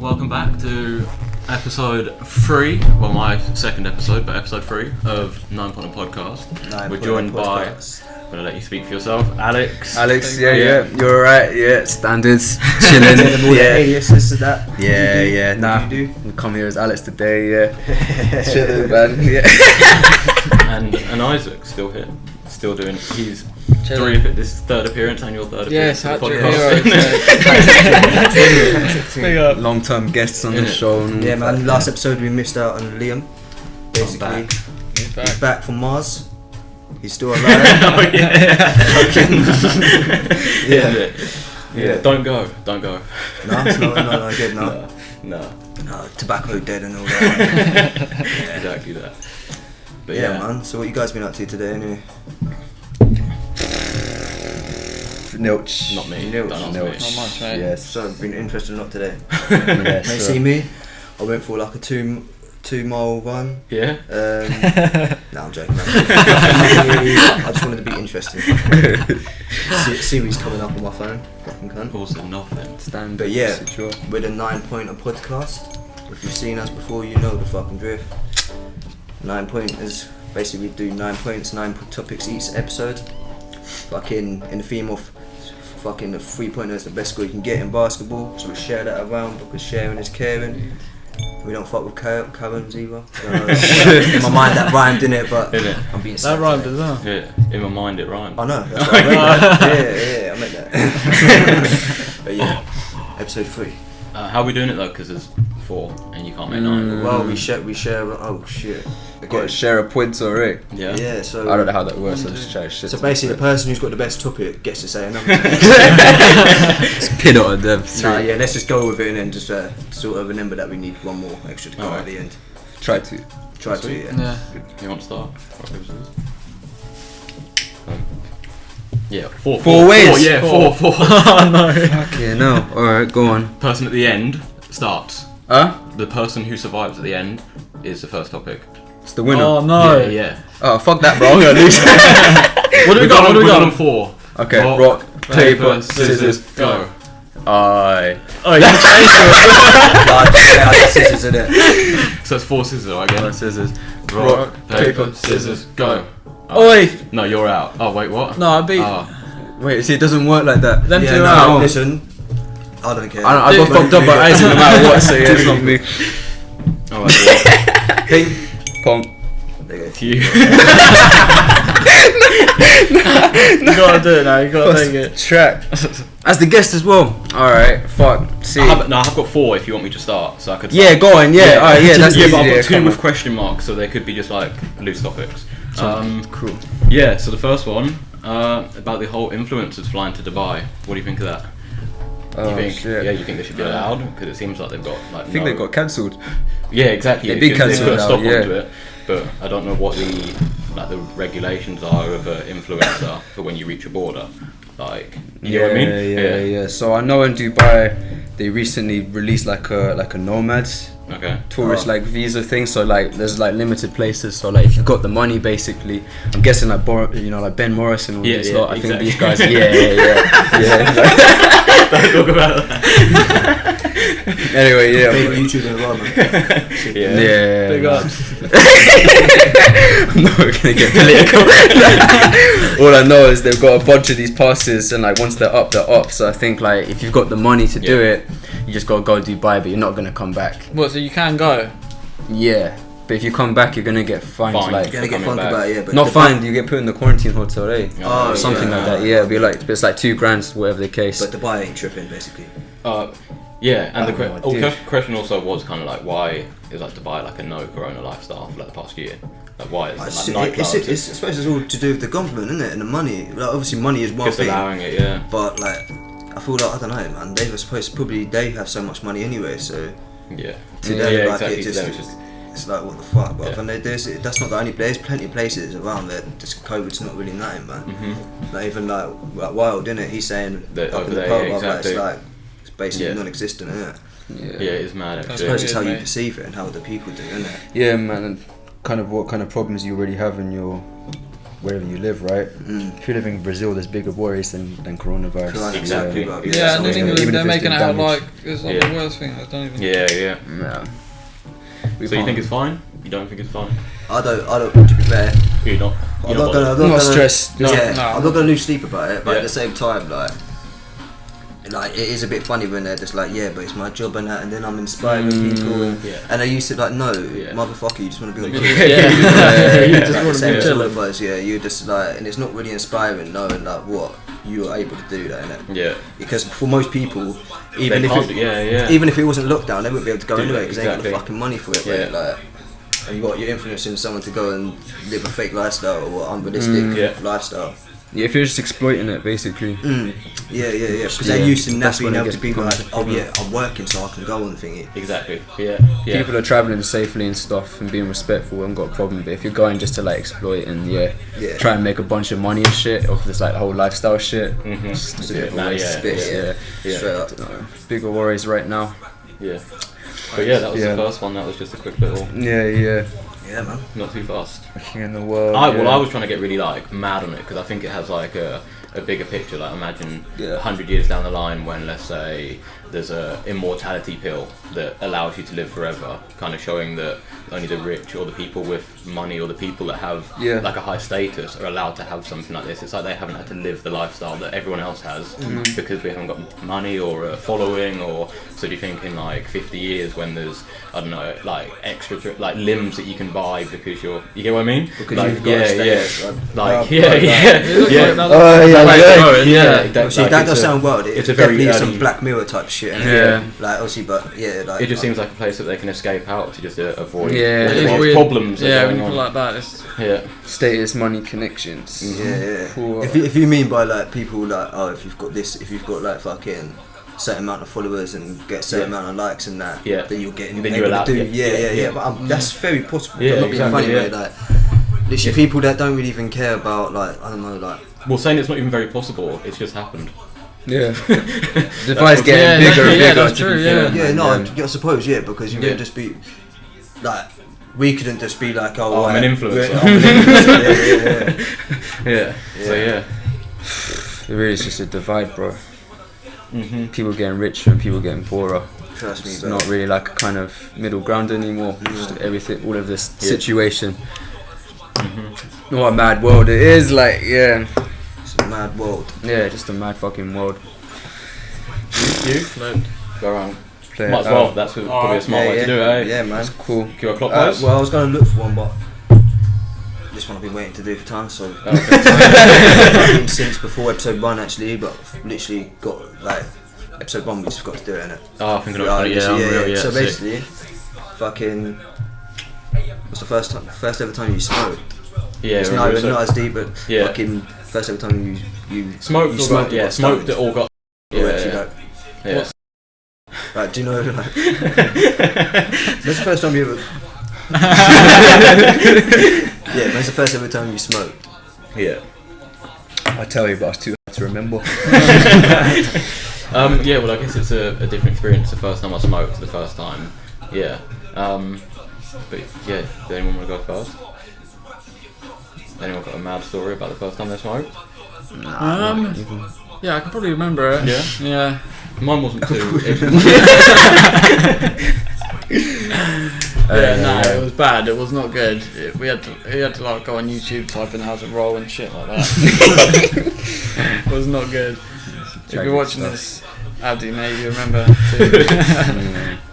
welcome back to episode 3. Well, my second episode, but episode 3 of 9pointer podcast. We're joined by. I'm gonna let you speak for yourself, Alex. Yeah, you're alright. Yeah, standards, chilling. Aliases to that. Yeah. Nah, we come here as Alex today. Yeah, chilling, man. Yeah. and Isaac still here, still doing. He's this is third appearance and your third appearance. Yes, podcast. Long-term guests on the show. Yeah, man. Last episode we missed out on Liam. Basically, he's back from Mars. He's still alive. Yeah. Don't go. No, it's not good. No. Tobacco dead and all that. Exactly that. But yeah, man. So what you guys been up to today, anyway? Nilch. Not me. Nilch. Not much, mate. Yes. So I've been interested a lot today. Yes, May see me. I went for like a 2-mile run. Yeah. No, I'm joking. I just wanted to be interesting. Series coming up on my phone. Fucking cunt. Also nothing. But yeah, we're the 9pointer podcast. If you've seen us before, you know the fucking drift. 9 pointers. Basically, we do 9 points, 9 topics each episode. Fucking in the theme of fucking the 3-pointer is the best score you can get in basketball. So we share that around because sharing is caring. We don't fuck with Karens either. In my mind that rhymed in it, but I'm being that rhymed as well. Yeah, in my mind it rhymed. I know. That's what I meant. I meant that. But yeah, episode 3. How are we doing it though? Because there's 4 and you can't make 9. Well, we share. Oh shit. Got to share a point, alright? Yeah. So I don't know how that works. I just try shit. So basically, the person who's got the best topic gets to say a number. Just pin it on them. Nah, yeah. Let's just go with it and then just sort of remember that we need one more extra to go at the end. Try to. Yeah. You want to start? Yeah, 4 ways. 4. Oh no. Okay, no. Alright, go on. Person at the end starts. Huh? The person who survives at the end is the first topic. It's the winner. Oh no. Yeah. Oh, fuck that, bro. I'm gonna lose. What do we got? What do we got on 4? Okay, rock, paper, scissors, go. Aye. Oh, you changed I got scissors in it. So it's 4 scissors, I guess. Rock, scissors. Rock, paper, scissors, go. Oi! No, you're out. Oh, wait, what? No, I beat. Wait, see, it doesn't work like that. Them Yeah, two no, out. listen. I don't care. I got fucked up by Isaac no matter what, so yeah, it's not me. Alright, Ping, pong. There you go. you. You gotta do it now. You gotta take it. Track. As the guest as well. Alright, fuck. See. I've got 4 if you want me to start, so I could. Yeah, go on. Yeah, alright, yeah, that's yeah, easy. but I've got 2 come with on. question marks, so they could be just like loose topics. Cool. Yeah, so the first one about the whole influencers flying to Dubai. What do you think of that? Oh, you think? shit. Yeah, you think they should be allowed? Because it seems like they've got like. I think they got cancelled. Yeah, exactly. They've been They cancelled put a now, stop yeah. onto it, but I don't know what the regulations are of an influencer for when you reach a border. Like, you know what I mean? Yeah. So I know in Dubai they recently released like a nomads Okay. tourist like visa thing. So like there's like limited places. So like if you've got the money, basically, I'm guessing like like Ben Morris and all these lot. I think these guys. Yeah. Don't talk about that. Anyway, yeah. Favorite YouTuber in the world, man. Yeah. Big ups. I'm not gonna get political. All I know is they've got a bunch of these passes, and like once they're up, they're up. So I think like if you've got the money to do it, you just gotta go Dubai, but you're not gonna come back. What? So you can go? Yeah, but if you come back, you're gonna get fined. Like You're gonna get fined about it, yeah. But not fined, you get put in the quarantine hotel, eh? Oh, Something like that. Yeah, it'll be like it's like $2,000, whatever the case. But Dubai ain't tripping, basically. Yeah, and Oh, the question also was kind of like, why is like Dubai like a no corona lifestyle for like the past year? Like, why is it like nightclubs? I suppose it's all to do with the government, isn't it? And the money. Like, obviously, money is one Just thing. allowing it, yeah. But like, I feel like I don't know, man. They were supposed to probably they have so much money anyway, so Yeah. to them, Yeah, like exactly. it To them, just. it's just It's like what the fuck, but Yeah. when that's not the only. There's plenty of places around there. Just COVID's not really nothing, man. Not even like Wild, innit? He's saying That up over in the there, pub, yeah, like, exactly. it's like it's basically Yeah. non-existent, isn't it? yeah, it's mad I actually. suppose it's how you mate. perceive it and how the people do, isn't it? Yeah, man. And kind of what kind of problems you already have in your wherever you live, right? If you live in Brazil, there's bigger worries than coronavirus. Exactly. Yeah, and in England even they're if it's making it doing out damage. like it's like the worst thing. I don't even. Yeah. We So you can't- think it's fine? You don't think it's fine? I don't. To be fair, You're not. I'm not gonna stressed. No, yeah, no. I'm not gonna lose sleep about it. But Yeah. at the same time, like it is a bit funny when they're just like, yeah, but it's my job and that, and then I'm inspiring people, and they used to like, no, motherfucker, you just want to be on podcast. You just Like, want the to same be as all chilling. of us, yeah. You just like, and it's not really inspiring knowing like what you are able to do, that, innit? Yeah. Because for most people, even They if can't it, do- yeah. even if it wasn't lockdown, they wouldn't be able to go Do anyway that, because they ain't got the exactly. fucking money for it. Yeah. Right? Like, and you're influencing someone to go and live a fake lifestyle or unrealistic lifestyle. Yeah, if you're just exploiting it, basically. Yeah. Because Yeah, they're used to that's being when it able to be becomes like, a oh problem. yeah, I'm working so I can go on thingy. Exactly. Yeah. People are traveling safely and stuff and being respectful and got a problem. But if you're going just to like exploit and try and make a bunch of money and shit off this like whole lifestyle shit, it's a bit of a waste. Straight up. Bigger worries right now. Yeah. But yeah, that was Yeah. the first one. That was just a quick little, Yeah, man. not too fast. King in the world. I was trying to get really like mad on it because I think it has like a bigger picture. Like imagine 100 years down the line when, let's say, there's a immortality pill that allows you to live forever, kind of showing that only the rich or the people with money or the people that have like a high status are allowed to have something like this. It's like they haven't had to live the lifestyle that everyone else has because we haven't got money or a following. Or so do you think in like 50 years when there's, I don't know, like extra like limbs that you can buy because you get what I mean? Because like, you've got a status, like See, that does sound wild. It's It's a very definitely early- some Black Mirror type shit. Innit? Yeah. Like obviously, but yeah, like It just seems like a place that they can escape out to just avoid Yeah. all It's the weird. problems that Yeah, are when you going put on. like that, it's Yeah. Status, money, connections. Yeah. Cool. If you mean by like people like, oh, if you've got this, if you've got like fucking certain amount of followers and get a certain amount of likes and that, then you're getting Then able you're allowed to do. to- Yeah. But that's very possible. Yeah, I'm not being exactly, funny, yeah. mate. Like, literally people that don't really even care about like, I don't know, like. Well, saying it's not even very possible, it's just happened. Yeah. The device getting bigger and bigger. that's true. Yeah. Yeah, no, I suppose, because you would just be like, we couldn't just be like, oh, I'm an influencer. Yeah. So yeah. It really is just a divide, bro. People getting richer and people getting poorer. Trust me, It's bro. not really like a kind of middle ground anymore. Just everything, all of this situation. What a mad world it is, like, It's a mad world. just a mad fucking world. You go around. Play Might it as well. out. That's probably a smart way to do it. Eh? Yeah, man. Cool. Give a clockwise. Well, I was going to look for one, but this one I've been waiting to do for time, so since before episode 1 actually, but literally got like episode 1 we just forgot to do it, innit? Oh, I think I'm unreal. Yeah, So sick. basically, fucking, what's the first ever time you smoked? Yeah, It's remember, not so- as deep, but Yeah. fucking first ever time you smoked. you All smoked got, or yeah, got smoked stoned. that all got. Or actually, like, Yeah. like, do you know, like, when's the first time you ever? Yeah, when's the first ever time you smoked? Yeah. I tell you, but I was too hard to remember. Yeah, well, I guess it's a different experience. The first time I smoked, the first time. Yeah. But yeah, does anyone want to go first? Anyone got a mad story about the first time they smoked? Yeah, I can probably remember it. Yeah? Yeah. Mine wasn't too. It was bad. It was not good. We had to like go on YouTube, type in how to roll and shit like that. It was not good. If you're watching this, Abdi, mate, you remember too.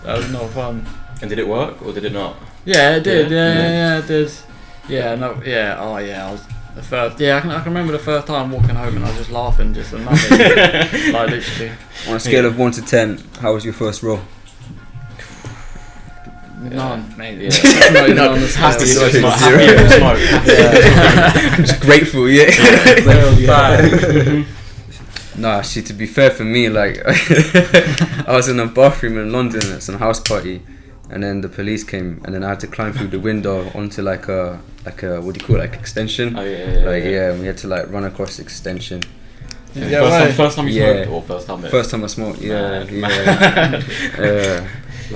That was not fun. And did it work or did it not? Yeah, it did. Yeah, it did. Yeah, no, yeah. Oh, yeah. I was the first. Yeah, I can remember the first time walking home and I was just laughing, just at nothing. Like literally. On a scale of 1 to 10, how was your first roll? None, mate. Yeah. Not even on the scale. Just grateful, yeah. It was bad. Nah, see, to be fair for me, like, I was in a bathroom in London at some house party, and then the police came, and then I had to climb through the window onto like a what do you call it, like extension? Oh yeah. And we had to like run across the extension. Yeah, first time you Yeah. smoked or first time? First time I smoked, yeah.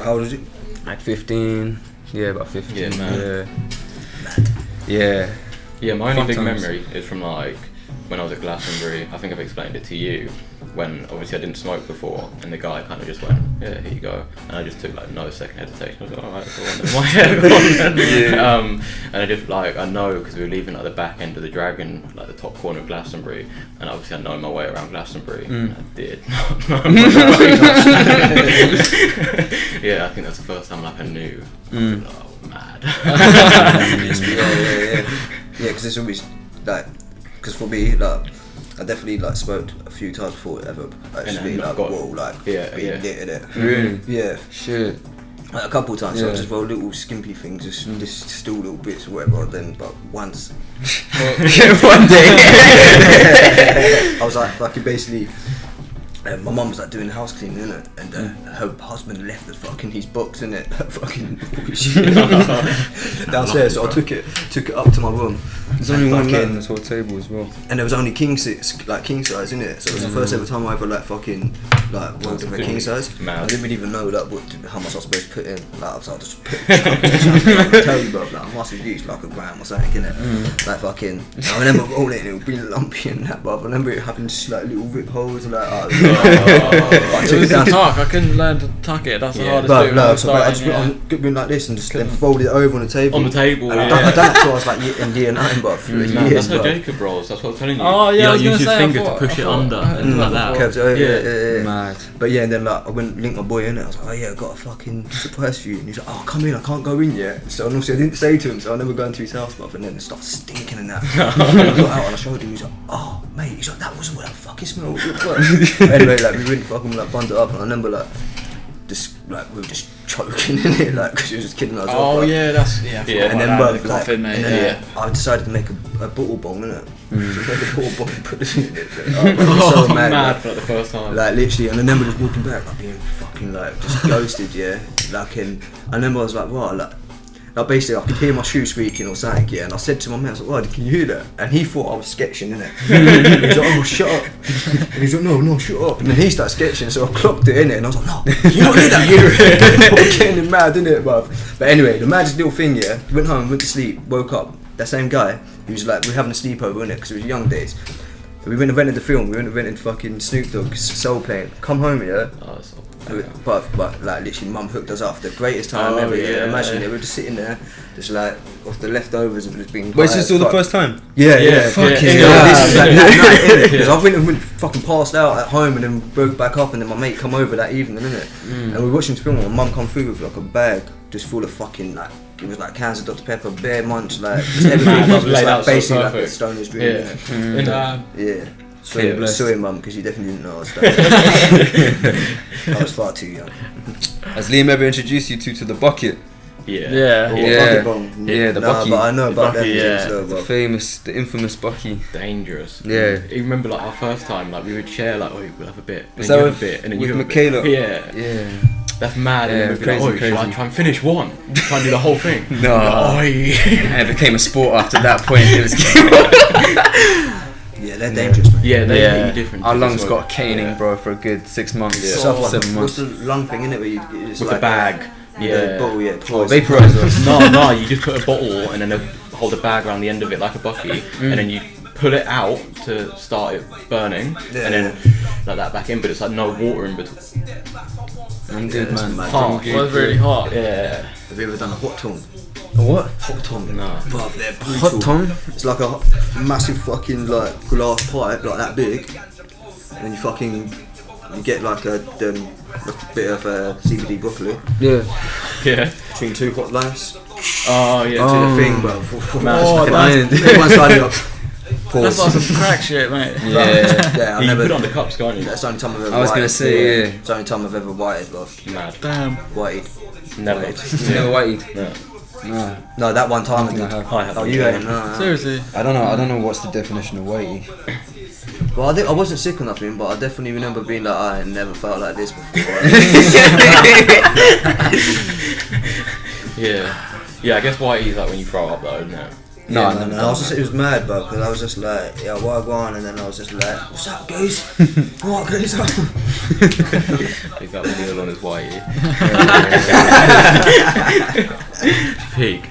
How old was you? Like 15, yeah, about 15. Yeah, man. Yeah. Yeah, my only Fun big times. memory is from like when I was at Glastonbury. I think I've explained it to you. When obviously I didn't smoke before, and the guy kind of just went, "Yeah, here you go," and I just took like no second hesitation. I was like, "All right, go on then." Go on then. And I just like I know because we were leaving at the back end of the Dragon, like the top corner of Glastonbury, and obviously I know my way around Glastonbury. And I did not know my way. Yeah, I think that's the first time like I knew. Oh, mad. Yeah, because it's always like, because for me, like, I definitely like smoked a few times before it ever actually And like got- whoa, like yeah, being yeah. lit in it. Really? Yeah, Shit. like a couple of times. So Yeah. I just roll little skimpy things, just still little bits or whatever. Then, but once One day. I was like fucking basically. My mum was like doing house cleaning, innit? And her husband left his box, innit? Fucking downstairs. So I took it up to my room. There's only one fucking- mat on this whole table as well. And there was only king size, innit? So it was the first ever time I ever like fucking like worked with a king size. Mad. I didn't really even know like how much I was supposed to put in. Like I was like, just put. I tell you, bro, like I must have used like a gram or something, innit? Like fucking. I remember rolling it, and it would be lumpy and that, but I remember it having just like little rip holes and like. I It took was it down. the tuck. I couldn't learn to tuck it. That's the Yeah. hardest But thing. no, so I just went like this and just then folded it over on the table. On the table, And I yeah. done it till I was like in year 9, but for Man, years, that's how but. Jacob rolls. That's what I was telling you. Oh, yeah, you I was use gonna your say, I finger thought- to push I it thought- under I and heard like that that. Curves over, Yeah. yeah. Mad. But yeah, and then like I went and linked my boy in it. I was like, oh yeah, I got a fucking surprise for you. And he's like, oh come in, I can't go in yet. So and obviously I didn't say to him, so I never go into his house, but and then it started stinking and that. And I got out and I showed him. He's like, oh mate, he's like, that wasn't what that fucking smell. Anyway, like we really fucking like bunned it up, and I remember like just like we were just choking in it, like because he was just kidding us off. Oh like. yeah, that's yeah. Yeah. And then the like, coffin, mate. and then Yeah. I decided to make a bottle bomb, innit? So I made a bottle bomb and put it in it. I was Oh, so mad. mad Like, for like, the first time. like literally, and I remember just walking back, like being fucking like just ghosted, yeah. Like, and I remember I was like, what? Like basically, I could hear my shoe squeaking or something, yeah. And I said to my mate, I was like, "What? Can you hear that?" And he thought I was sketching, innit? He was like, "Oh, shut up!" And he's like, "No, shut up!" And then he started sketching, so I clocked it innit, and I was like, "No, you don't hear that, hear it." I was getting him mad, innit, bruv? But anyway, the maddest little thing, yeah. Went home, went to sleep, woke up. That same guy, he was like, we were having a sleepover, innit? Because it was young days. We went and rented the film. We went and rented fucking Snoop Dogg's Soul Plane. Come home, yeah. Oh, so, But like literally, mum hooked us up. The greatest time Oh, ever. Yeah. yeah. Imagine we were just sitting there, just like off the leftovers and just being. Wait, high so as still the fuck. first time? Yeah, Yeah, fucking yeah, hell. yeah. This is like that night, innit? Yeah. Because I went fucking passed out at home and then woke back up and then my mate come over that evening, innit? And we were watching this film and my mum come through with like a bag just full of fucking like. It was like cans of Dr Pepper, Bear Munch, like just everything. Man, It was laid like out so basically like a perfect. stoner's dream, Yeah. innit? Yeah. blessed. Sorry, mum, because you definitely didn't know I was I was far too young. Has Liam ever introduced you to the bucket? yeah. Yeah. Yeah. Bucket bomb. Yeah, the Nah, Bucky. but I know about Bucky, them yeah. things though, The but famous, the infamous Bucky. Dangerous. Yeah. You remember like our first time, like we would share like, oh, we'll have a bit, and Was then that you with, have a bit, and then with you have Michaela? a bit. Yeah. Yeah. That's mad. Yeah, and then we'd be crazy, like, oh, shall I crazy. try and finish one? Try and do the whole thing. No. Oh, yeah. It became a sport after that point. It was yeah, they're dangerous, man. Yeah, they yeah. hit you different. Our to lungs the got smoke. caning, Yeah. bro, for a good 6 months, Yeah. So, like, 7 what's months. the lung thing in it where you it's With like the bag. the Yeah. bottle, yeah. Oh, vaporizer. No, you just put a bottle and then hold a bag around the end of it like a bucky, and then you pull it out to start it burning, Yeah. and then like that back in, but it's like no water in between. I'm good, that's man. mad. Hot. It was really hot. Yeah. Have you ever done a hot tongue? A what? Hot tongue. No. Bruv, they're brutal. Hot tongue? It's like a massive fucking like glass pipe like that big, and you get like a bit of CBD broccoli Yeah. Yeah. between two hot lamps. Oh yeah. To Oh. the thing, bro. Oh, Make one side up. Pause. That's like some crack shit, mate. Yeah. Yeah, I Yeah, you never. put it on the cups, can't you? That's the only time I've ever. I was gonna whited. say, yeah. It's the only time I've ever whited, bro. Mad. Damn. Whited. Never. You never whited? No. No. No, that one time I think did. I have. I have. Oh, you ain't. No. Seriously. I don't know what's the definition of whitey. Well, I wasn't sick or nothing, but I definitely remember being like, I ain't never felt like this before. Yeah. Yeah, I guess white is like when you throw up though, isn't it? No, Yeah, I've man, never I was done just, it was mad, bro, because I was just like, yeah, what go on, and then I was just like, what's up, guys? What goes on? Big up Neil on his whitey. Peak.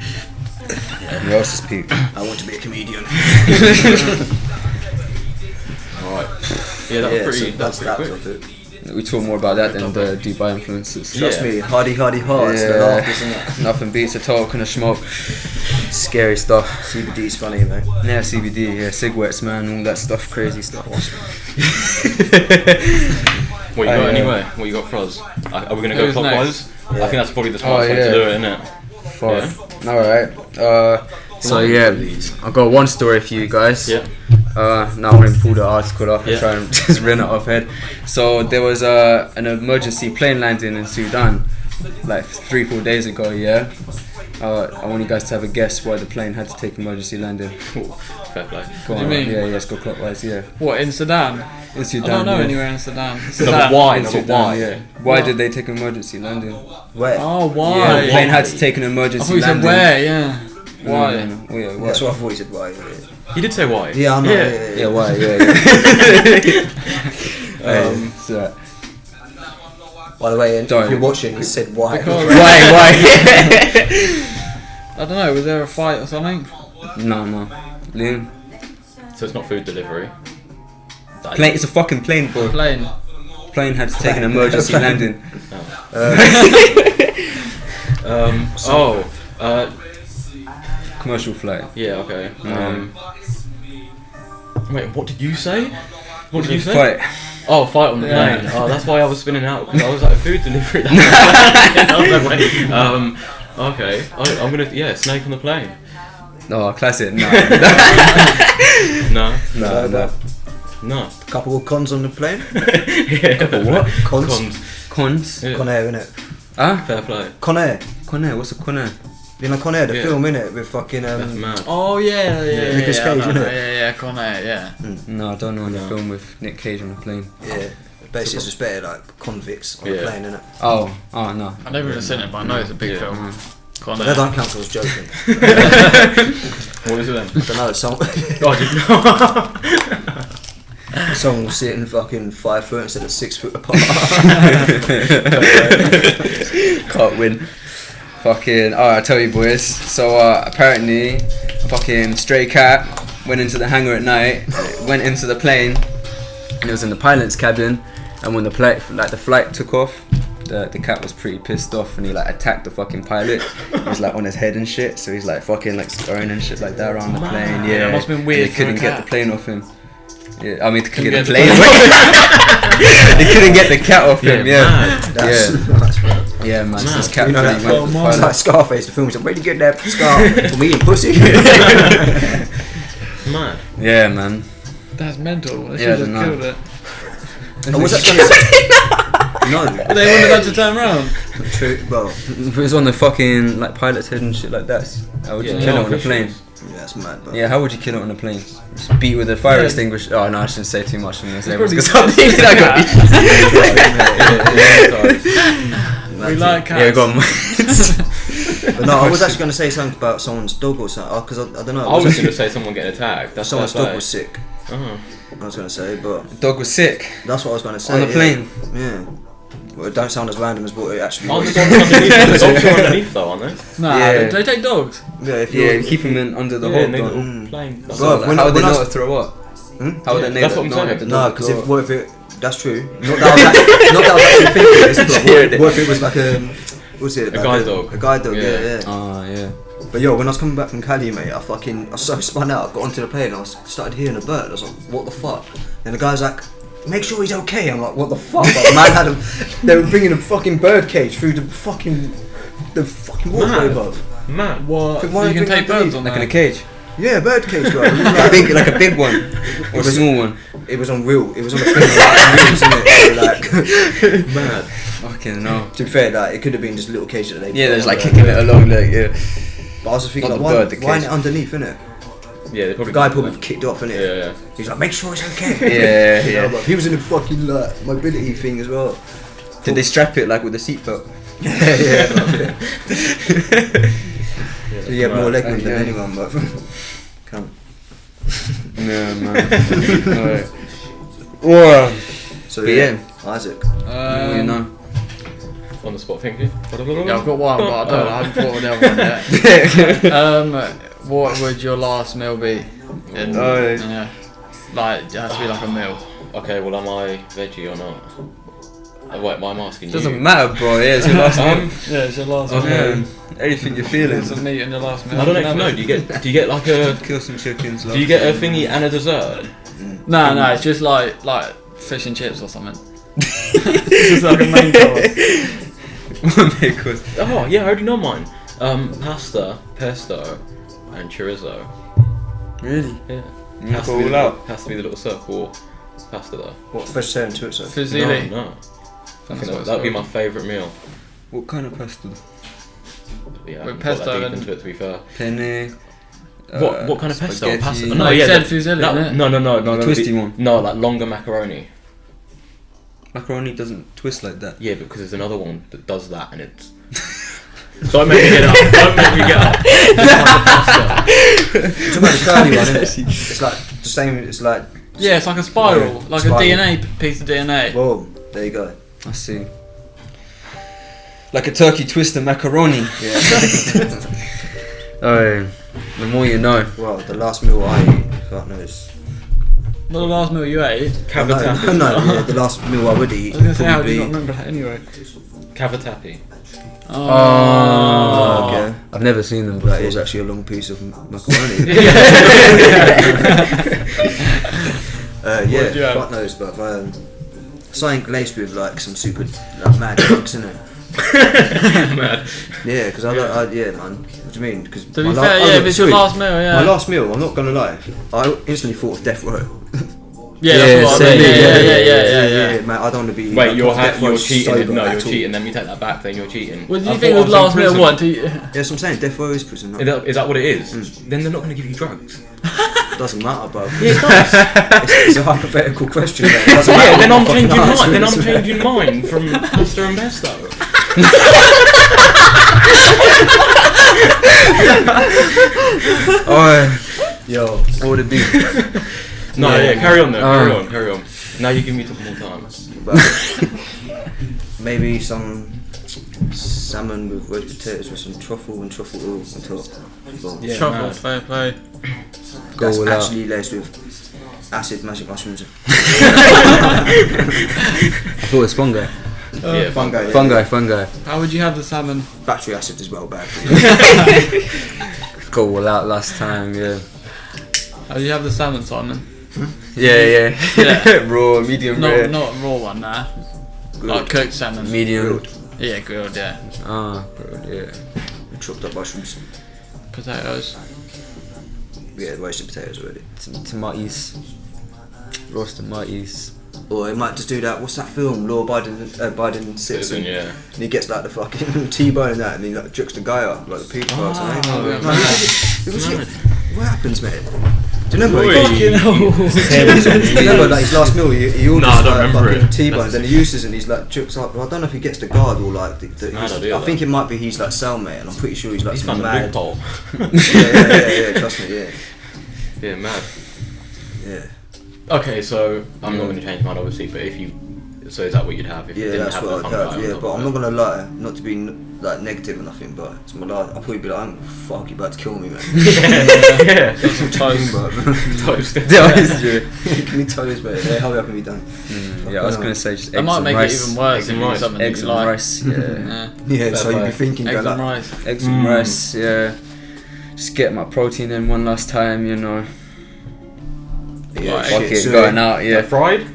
Yours is peak. I want to be a comedian. Alright. Yeah, that was pretty. So That that's was that pretty quick. topic. We talk more about that than the Dubai influences. Trust Yeah. me, hardy hearts, the Yeah. laugh, isn't it? Nothing beats a talking of smoke. Scary stuff. CBD's funny, man. Yeah, CBD, yeah, cigarettes, man, all that stuff, crazy stuff. What you got anyway? What you got for us? Are we gonna go Who's clockwise? Yeah. I think that's probably the smartest way yeah. to do it, isn't it? Fine. Alright. So yeah, I got one story for you guys. Yeah. Now I'm going to pull the article up and Yeah. try and just run it off head. So there was an emergency plane landing in Sudan like 3-4 days ago, yeah? I want you guys to have a guess why the plane had to take emergency landing. Fair play. Go What do on, you mean? Yeah, let's go clockwise, yeah. What, in Sudan? In Sudan, I don't know yeah. anywhere in Sudan. Number Sudan. why? In Number Sudan, why? yeah. Why did they take emergency landing? Where? Oh, Yeah, why? the plane had to take an I emergency thought you said landing. where, yeah. Why? No, no, no. Oh, yeah, why? That's what I thought he said, why. He did say why. Yeah, I know. Yeah, why? Yeah. So, By the way, if Don't. you're watching, he said why. Because- why? I don't know, was there a fight or something? No. Liam. So it's not food delivery. Plane, it's a fucking plane, bro. Plane. Plane had to take an emergency landing. Commercial flight. Yeah. Okay. Wait. What did you say? What did you say? Fight. Oh, fight on the Yeah. plane. Oh, that's why I was spinning out because I was like food delivery. I was like, wait. Okay. I'm gonna snake on the plane. Oh, classic. No. No. Couple of cons on the plane. Yeah. What? Cons. Cons. Yeah. Conair, innit? Ah? Fair play. Conair. Conair. What's a Conair? You know Conair, the Yeah. film, innit? With fucking That's mad. Oh, yeah. Nicolas Cage, I know. innit? Yeah, Conair, yeah. No, I don't know any No. film with Nick Cage on a plane. Yeah. Basically, it's just better like convicts on the Yeah. plane, innit? Oh no. I've never even seen it, but I know it's a big Yeah. film. But that don't count 'cause I was joking. What is it then? I don't know, Oh, I didn't know. someone was sitting fucking 5 foot instead of 6 foot apart. Can't win. Fucking. Alright, I tell you, boys. So apparently, fucking stray cat went into the hangar at night. Went into the plane. And it was in the pilot's cabin. And when the flight took off, the cat was pretty pissed off, and he like attacked the fucking pilot. He was like on his head and shit. So he's like fucking like scurrying and shit like that around the plane. Yeah, that must have been weird And they for a couldn't get cat. the plane off him. Yeah, I mean, they couldn't get the get plane. They couldn't get the cat off him. Yeah, mad. That's, yeah. that's right. Yeah, man. So this Mad. cat You know really that went film? for the It's like pilot. Scarface, the film. He's like, where'd you get that scar? From eating pussy. Mad. Yeah, man. That's mental. They Yeah, should have no. killed it. And what's that trying to say? No. But they wouldn't have had to turn around. True. Well, If it was on the fucking like pilot's head and shit like that, how would you Yeah, kill no it on a plane? officials. yeah, that's mad, but Yeah, how would you kill it on a plane? Just beat with a fire Yeah. extinguisher. Oh no, I shouldn't say too much on this. Everyone's probably gonna start thinking I got We like cats. Yeah, go on. But no, I was actually going to say something about someone's dog or something. Because I don't know. I was going to say someone getting attacked. That's someone's fair dog play. was sick. Oh. I was going to say, but Dog was sick that's what I was going to say. on the yeah. plane. Yeah. Well, it don't sound as random as what it actually Aren't the was. dogs underneath? The dogs are underneath though, aren't they? Nah, Yeah. they take dogs. Yeah, if Yeah, you're, you keep him in under the Yeah, hole. and they dog. little plane. That's Bro, all. when How I- would they when I know was- to throw up? Hmm? How would Yeah, they know that's that what I'm know saying. that the No, dog because would if go what if it? That's true. Not that I was actually thinking this, but what if it was like a what's it? A Like guide dog. A guide dog. Yeah. Yeah. Ah, yeah. But yo, when I was coming back from Cali, mate, I was so spun out. I got onto the plane and I started hearing a bird. I was like, what the fuck? And the guy's like, make sure he's okay. I'm like, what the fuck? Like, man had they were bringing a fucking bird cage through the fucking walkway Mad. above. Mad. What? Why So don't you can you take bring birds on Like in a there. cage. Yeah, bird cage, bro. Like a big one or a was- small one. It was on real. It was on the thing like, like Mad. Fucking no. to be fair, like it could have been just a little cage that they. Yeah, put there's on like there. kicking it along, like yeah. But I was just thinking, Not like, the why, bird, the why cage. ain't it underneath, innit? Yeah, they probably. The guy probably kicked off, innit? Yeah, yeah. He's like, make sure it's okay. Yeah, You know, yeah. but he was in the fucking like mobility thing as well. Did they strap it like with a seatbelt? Yeah. So you have more leg room Okay. than anyone, but come. Yeah, man. Alright. Whoa. So But yeah, yeah. Isaac. You know. On the spot thinking. Yeah, I've got one, but I haven't thought of the other one yet. What would your last meal be? Yeah. Like, it has to be like a meal. Okay, well, am I veggie or not? Wait, why am I asking you? Doesn't matter, bro. Yeah, it's your last meal. Yeah, it's your last Okay. meal. Anything you're feeling. Some meat in your last meal. I don't actually know. Do you get like a? Kill some chickens. Do you get a thingy and a dessert? No, it's just like fish and chips or something. It's just like a main course. Oh yeah, I already know mine. Pasta, pesto, and chorizo. Really? Yeah. You go all out. Has to be the little circle pasta though. What, vegetarian chorizo? Fusilli. No. I think that would be my favourite meal. What kind of pasta? Yeah, With I pesto got that deep and- into it, to be fair. Penne. What kind of pesto? spaghetti. Pasta? No, you said fusilli, that, didn't it? no, The twisty one. No, like longer macaroni. Macaroni doesn't twist like that. Yeah, because there's another one that does that, and it's. Don't make me get up. Don't make me get up. You're talking about the curly one, isn't it? It's like the same. It's like. Yeah, it's like a spiral, Yeah, like spiral. a DNA piece of DNA. Whoa, there you go. I see. Like a turkey twister macaroni. Yeah. Oh, the more you know. Well, the last meal I eat, God knows. Not the last meal you ate. Cavatappi. No, yeah, the last meal I would eat I was gonna say, how do probably you be. not remember that anyway? Cavatappi. Oh, okay. I've never seen them before. That is actually a long piece of macaroni. What did you Yeah, have? God knows, but something laced with like some super like mad drugs in it. Mad. Yeah, because yeah, man. What do you mean? Because To be fair, yeah, if it's your last meal, yeah. My last meal, I'm not gonna lie. I instantly thought of death row. Yeah, Yeah, that's what I same mean. here, Yeah. Man, I don't want to be. Wait, like, you're death row you're cheating. sober No, at you're all. cheating. Then we take that back. Then you're cheating. What did I you think thought was I last in meal prison. one? Yeah, that's what I'm saying. Death row is prison. No? Is that what it is? Then they're not going to give you drugs. Doesn't matter, bro. Yeah, it does. It's a hypothetical question. Mate. It doesn't matter Yeah, then what I'm the changing fucking answer mine. Then I'm is. changing mine from pasta and pesto. Oh, Yo, what would it be? No, yeah, carry on though. Oh. Carry on. Now you give me more time. but maybe some salmon with red potatoes with some truffle and truffle oil on top. Well, Yeah, Truffle, mad. fair play. Go that's all out. actually laced with acid magic mushrooms. I thought it was fungi. Yeah, Fungi. Yeah. Fungi. How would you have the salmon? Battery acid as well, bad. Go all out last time, yeah. How would you have the salmon, Simon? Yeah. Yeah. Raw, medium rare. Not raw one, nah. Like cooked salmon. Medium. Yeah, grilled, yeah. Ah, yeah. Chopped up mushrooms. Potatoes. Yeah, roasted potatoes already. Tomatoes. Roast tomatoes. Or it might just do that. What's that film? Law Biden sits Citizen, and, yeah. and he gets like the fucking T-bone and that, and he like jukes the guy up like the pizza parts. yeah. What happens, mate? Do you remember? Oi. Do you remember like his last meal? He orders No, I don't like, remember fucking it. T-bones, and he uses it and he's like jukes up. Well, I don't know if he gets the guard or like the Mad idea, I think it might be he's like cellmate, and I'm pretty sure he's like He's some found a mad. loophole. Yeah. Trust me, yeah. Yeah, mad. Yeah. Okay, so I'm not going to change mine, obviously. But if you, so is that what you'd have if you Yeah, didn't that's have what the I'd fungi have. on Yeah, top but of I'm it? not gonna lie, not to be like negative or nothing, but it's my last. I'll probably be like, I'm fuck, you about to kill me, man. Yeah. Some toast. Toast. That is true. Give me toast, mate. Yeah, hurry up and be done. Yeah, I was gonna say just That eggs might and make rice. it even worse Eggs if and you do rice. something Eggs you and like. rice, yeah. Yeah, so you'd be play. thinking, Eggs go and like, rice. Eggs and rice, yeah. Just get my protein in one last time, you know. yeah, Like, Fuck shit, it, so going out, yeah. Fried?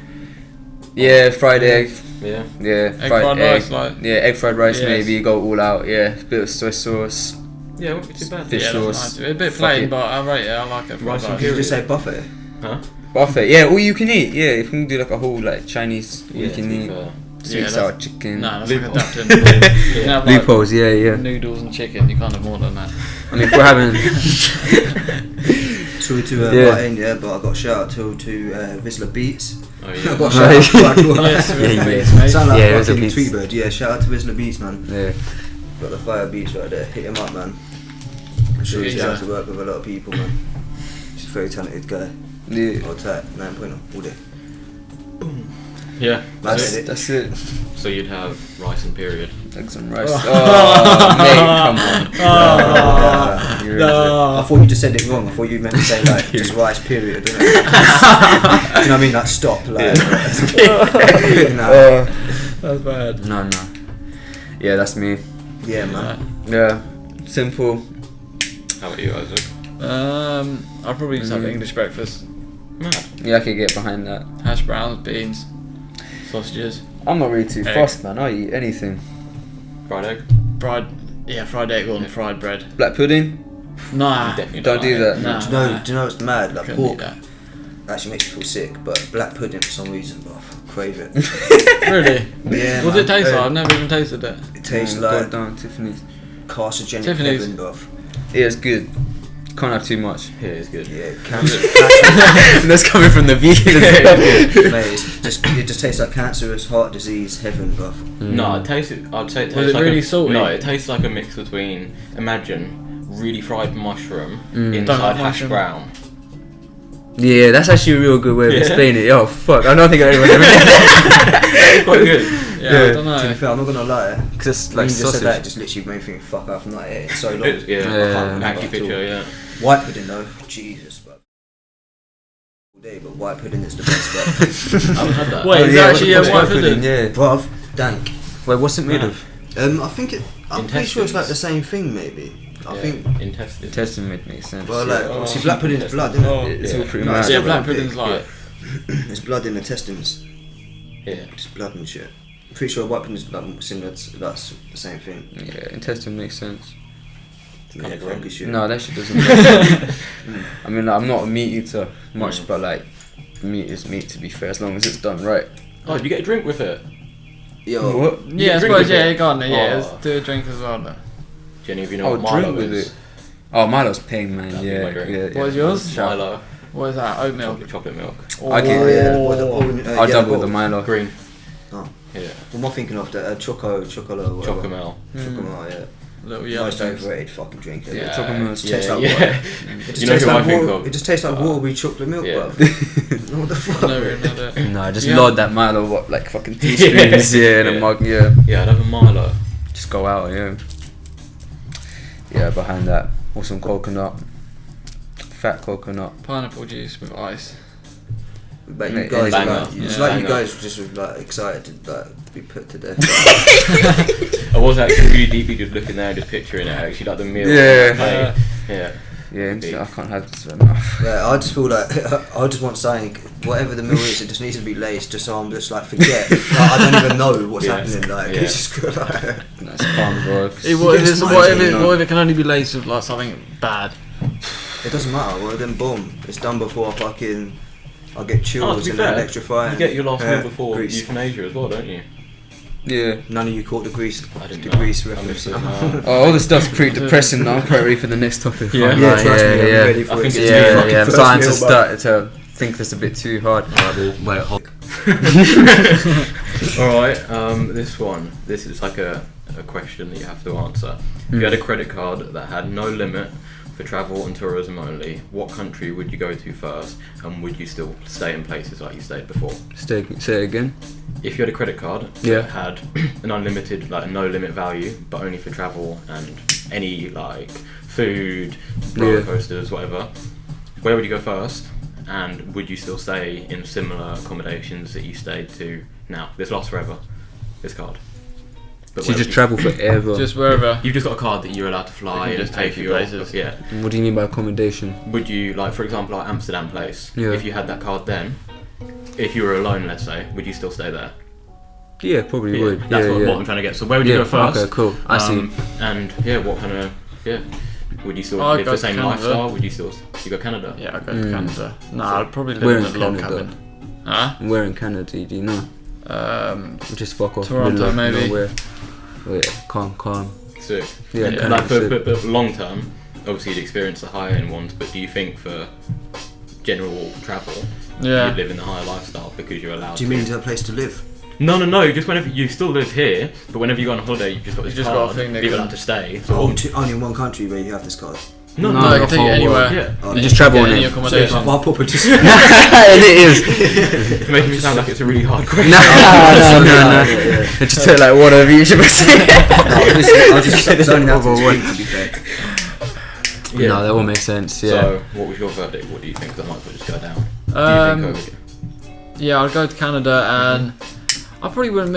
Yeah, fried egg. Yeah. Yeah, fried rice, like- yeah, egg fried rice Yes. maybe, go all out, yeah. Bit of soy sauce. Yeah, it wouldn't be too bad. Fish Yeah, sauce. that's nice. It's a bit Fuck plain, it. but I rate it. I like it. Rice and Did you just period. say buffet? Huh? Buffet, yeah, all you can eat, yeah. If you can do like a whole like Chinese, all you to can be eat. fair. Sweet Yeah, sour chicken. No, that's like Loophole. adapting. You can have like Loopholes, yeah. noodles and chicken. You can't have more than that. I mean, if we're having. Sorry to Yeah. butt in, yeah, but I got a shout out to Rizzlerbeats. Oh I yeah. got a shout out to Yes, Yeah, Rizzlerbeats, mate. Sound like Yeah, a fucking Rizzlerbeats. Tweetbird. Yeah, shout out to Rizzlerbeats, man. Yeah. Got the fire beats right there. Hit him up, man. I'm sure he's Yeah. down to work with a lot of people, man. He's a very talented guy. Yeah. I'll type 9pointer all day. Yeah. That's it. That's it. So you'd have rice and period. Eggs and rice. Oh, mate, come on. You're I thought you just said it wrong. I thought you meant to say like just rice period. Didn't it? Do you know what I mean? Like stop. Like. No. That's bad. No. Yeah, that's me. Yeah, man. Yeah, simple. How about you, Isaac? I'll probably just have English breakfast. Mad. Yeah, I could get behind that. Hash browns, beans, sausages, I'm not really too Egg. fussed, man. I eat anything. Fried egg? fried egg on fried bread. Black pudding? Nah, Definitely Don't not do like that. nah. Do you know what's mad? Like Couldn't eat pork that. actually makes me feel sick, but black pudding for some reason, bro, I crave it. Really? Yeah. What does it taste like? Hey, I've never even tasted it. It tastes Go like down Tiffany's. carcinogenic Tiffany's. heaven, bro. Yeah, it's good. Can't have too much. Yeah, it's good. Yeah, cancer. That's coming from the vegan as well. Mate, it just tastes like cancerous heart disease heaven, bro. No, I'd say it tastes Was it like really a, salty? No, it tastes like a mix between, imagine, really fried mushroom Mm. inside Don't like hash mushroom. brown. Yeah, that's actually a real good way of Yeah. explaining it. Oh, fuck. I don't think anyone's ever done that. It's quite good. Yeah, Yeah. I don't To be know. fair, I'm not gonna lie. Because it's When like you just said sausage. that, it just literally made me think, fuck, I've not ate it in so long. It's- yeah. I can't Yeah. remember Actually, at all. picture, yeah. White pudding though, Jesus, bro. All day, but white pudding is the best, bro. I haven't had that. Wait, Oh, is yeah, that actually what's a the white pudding? Yeah. Bruv, dank. Wait, what's it made Nah. of? I think I'm pretty sure it's like the same thing, maybe. I think. intestine. Testing makes sense. Well, like, yeah. obviously, black pudding is blood, isn't Oh. it? It's all pretty No, mad. it's Yeah, not black big. pudding's like. There's blood in the intestines. Yeah. Just blood and shit. I'm pretty sure white pudding is like similar to that's the same thing. Yeah, intestine makes sense. Yeah, Kinda funky gross. shit. No, that shit doesn't make sense. I mean, like, I'm not a meat eater much, but like, meat is meat to be fair, as long as it's done right. Oh, did you get a drink with it? Yo, What? Yeah, I drink suppose, with yeah, it? go on then, yeah, Oh. let's do a drink as well then. Do any of you know Oh, what Milo drink with is? it. Oh, Milo's paying, man. That'd be Yeah, my drink. yeah, yeah. What is yours? Milo. What is that? Oatmeal. Chocolate milk. I get oh, it. yeah. I'll double the Milo. Green. Oh. Yeah. What am I thinking of? The Chocomel. Chocomel. Chocomel, yeah. Little yellow Most drinks. overrated fucking drink. Ever. Yeah. Chocomel It tastes Yeah, like yeah. water. It just You know tastes who I like think water. of? It just tastes like water with chocolate milk, Yeah. bruv. What the fuck? Never even had it. Nah, just Yeah. load that Milo, what, like fucking teaspoons, yeah, in a Yeah. mug, yeah. Yeah, I'd have a Milo. Just go out, yeah. Yeah, behind that, or some coconut. Fat coconut. Pineapple juice with ice. But you Mate, guys, banger. like, it's Yeah, like you banger. guys just were like excited to like be put to death. I was actually really deeply just looking there and just picturing it actually, like the meal. Yeah. Like, yeah. Yeah, Big. I can't have this right now. Yeah, I just feel like I just want something. Whatever the meal is, it just needs to be laced, just so I'm just like forget. Like, I don't even know what's Yeah. happening. Like Yeah. it's just like. That's calm, bro. What Yes, if, mine what, is, if it, you know. what if it can only be laced with like something bad? It doesn't matter. Well, then boom, it's done before I get Oh, chills to be and fair, electrifying. you get your last Yeah, meal before grease. euthanasia as well, don't you? Yeah. None of you caught the grease. I didn't The know. grease I reference. missed it, no. Oh, all this stuff's pretty depressing now. I'm quite ready for the next topic. Yeah. Can't Yeah, lie, trust me, I'm ready for I it. think It's it's the Yeah, fucking yeah. I'm first starting to meal, start to think this a bit too hard. Alright, this is like a question that you have to answer. If you had a credit card that had no limit for travel and tourism only, what country would you go to first, and would you still stay in places like you stayed before? Say it again. If you had a credit card Yeah. that had an unlimited, like no limit value, but only for travel and any like food, roller Yeah. coasters, whatever, where would you go first? And would you still stay in similar accommodations that you stayed to now? This lasts forever, this card. But So you where just would travel forever. Just wherever. You've just got a card that you're allowed to fly You can and just pay take for you your places. Yeah. What do you mean by accommodation? Would you, like, for example, like Amsterdam place? Yeah. If you had that card then, if you were alone, let's say, would you still stay there? Yeah, probably Yeah, would. that's yeah, what, yeah. what I'm trying to get. So where would you Yeah, go first? okay, cool. I see. And yeah, what kind of would you still I'd live go the to same Canada. lifestyle? Would you still go Canada? Yeah, I'd go to Mm. Canada. Nah, I'd probably Where live in in a log Canada? cabin. Huh? Where in Canada, do you know? Just fuck off. Toronto, middle of maybe. nowhere. Oh, yeah, calm. Sick. Yeah, Yeah. Canada's Like for sick. but long term, obviously you'd experience the higher end ones. But do you think for general travel, Yeah. you'd live in the higher lifestyle because you're allowed? Do you mean to a place to live? No. Just whenever you still live here, but whenever you go on holiday, you've just got this You just got a card thing that that you're can- allowed to stay. So Only in one country where you have this card. No, No, No, the I can take whole you anywhere. world. Yeah. Oh, You just travel Get on any it. accommodation. Our proper just. And it is. Making me sound like it's a really hard question. No. Yeah. It just took like one of each of us. I was just zoning out to speak, to be fair. Yeah. No, that all makes sense. Yeah. So, what was your verdict? What do you think? 'Cause I might as well just go down. Do you think Yeah, I'd go to Canada and I probably wouldn't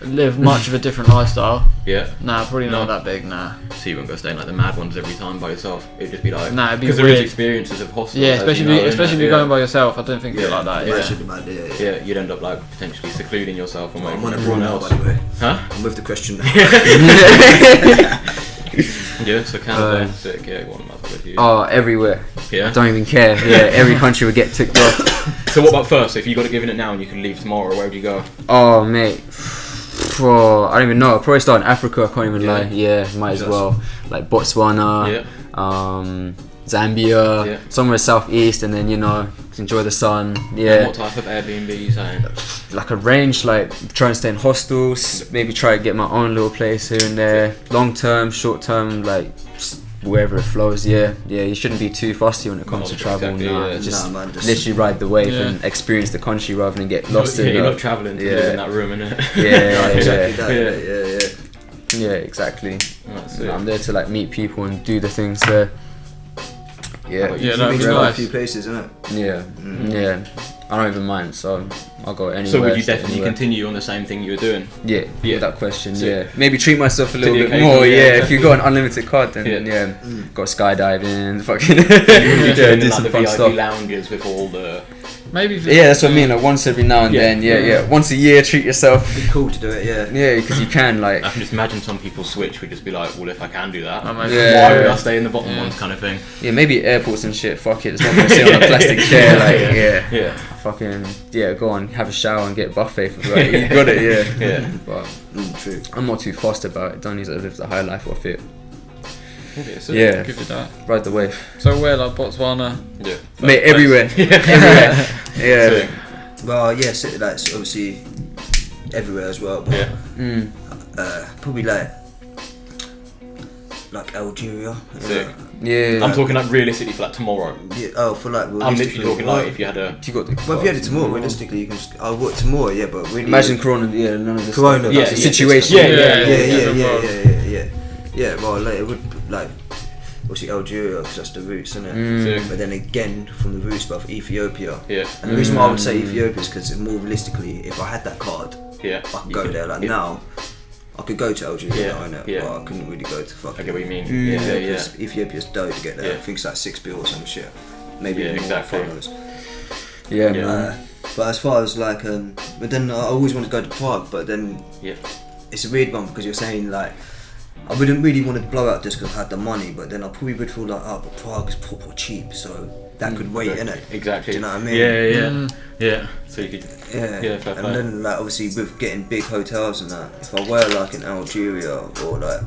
live much of a different lifestyle. Yeah. Nah, probably not No. that big. Nah. So you wouldn't go staying like the mad ones every time by yourself. It'd just be like Nah, it'd be because there is weird. experiences of hostels. Yeah, as you especially know, if innit? you're going by yourself. I don't think it'd be Yeah. like that. Yeah, Yeah. it should be mad, yeah. Yeah, you'd end up like potentially secluding yourself from I'm on a everyone rule now, else. by the way. Huh? I'm with the question now. Yeah, so Canada, sick. Yeah, one month with you. Oh, everywhere. Yeah. I don't even care. Yeah, every country would get ticked off. So what about first? If you got to give it now and you can leave tomorrow, where would you go? Oh, mate. Oh, I don't even know. I'll probably start in Africa. I can't even Yeah. lie. Yeah, might as Yes. well. Like Botswana. Yeah. Zambia, Yeah. somewhere southeast, and then enjoy the sun. And Yeah, what type of Airbnb are you saying? like a range, like try and stay in hostels. Maybe try to get my own little place here and there. Long term, short term, like just wherever it flows. Yeah, you shouldn't be too fussy when it comes to travel. Exactly, Nah, yeah. just Nah, man, just- literally ride the wave Yeah. and experience the country rather than get lost in. You're the- not travelling to yeah. live in that room, innit? Yeah, Exactly yeah, that, yeah. yeah, exactly. That's And it. I'm there to like meet people and do the things there. Yeah, about Yeah, You've that'd been be to quite a nice. few places, innit? yeah, yeah. I don't even mind, so I'll go anywhere. So would you stay definitely anywhere. continue on the same thing you were doing? Yeah, Yeah. without question. Sick. Yeah, maybe treat myself a little the bit occasion, more. yeah, Yeah, yeah. if you got an unlimited card, then Yeah. yeah, go skydiving, fucking You would be yeah, chilling do in some like the fun VIP stuff. lounges with all the. Maybe. If Yeah, that's what I mean. Like once every now and Yeah. then. Yeah. Once a year, treat yourself. It'd be cool to do it, yeah. Yeah, because you can like. I can just imagine some people switch would just be like, well, if I can do that, I might- Yeah. why would I stay in the bottom Yeah. ones kind of thing? Yeah, maybe airports and shit. Fuck it. It's not gonna sit on a plastic chair. Like Yeah. fucking go on, have a shower and get buffet for like, you got it. Yeah. Yeah. But True. I'm not too fussed about it. Don't need to live the high life off it. So, Yeah, Give it that. ride the wave. So where, like Botswana? Yeah. Mate, everywhere. Yeah. Everywhere. Yeah. Sick. Well, yeah, so that's obviously everywhere as well, but Yeah. Mm. probably like Algeria. Sick. Yeah. I'm talking like realistically for like tomorrow. Yeah, oh, for like I'm literally realistically, talking like if you had a. You got the Well, if you had it tomorrow, realistically, you can just. Oh, what tomorrow? Yeah, but really. Imagine Corona. Yeah, none of this. Corona, stuff. yeah, That's the yeah, situation. yeah, Yeah, yeah, yeah. Yeah, well, like, it would like obviously Algeria because that's the roots, isn't it? Mm. Sick. But then again, from the roots, but Ethiopia. Yeah. And the reason why I would say Ethiopia is because more realistically, if I had that card, Yeah. I could You go could- there. Like yeah. now, I could go to Algeria, Yeah, innit? yeah. But I couldn't really go to I fucking. get what you mean. Mm. Yeah, yeah. Because Ethiopia's dope to get there. Yeah. I think it's like £6 or some shit. Maybe Yeah, even exactly. more. Followers. Yeah, Yeah. man. But as far as like, but then I always wanted to go to Prague, but then Yeah. it's a weird one because you're saying like, I wouldn't really want to blow out just because I had the money, but then I probably would feel like, oh, but Prague is proper cheap, so that could wait, innit? Exactly. Do you know what I mean? Yeah, yeah, Mm. yeah. So you could. Yeah, Yeah, fair and play. then like obviously with getting big hotels and that, if I were like in Algeria or like,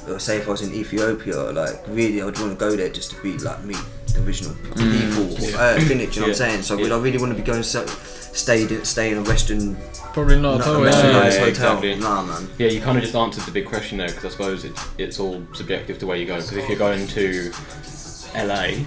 or say if I was in Ethiopia, like really I'd want to go there just to be like meet the original people, Yeah. finish, you know what Yeah. I'm saying? So would Yeah. I really want to be going stay in a Western, Probably not at not all. a Western yeah, nice yeah, hotel? exactly. Nah, man. Yeah, you kind of just answered the big question there because I suppose it's all subjective to where you go. Because if you're going to LA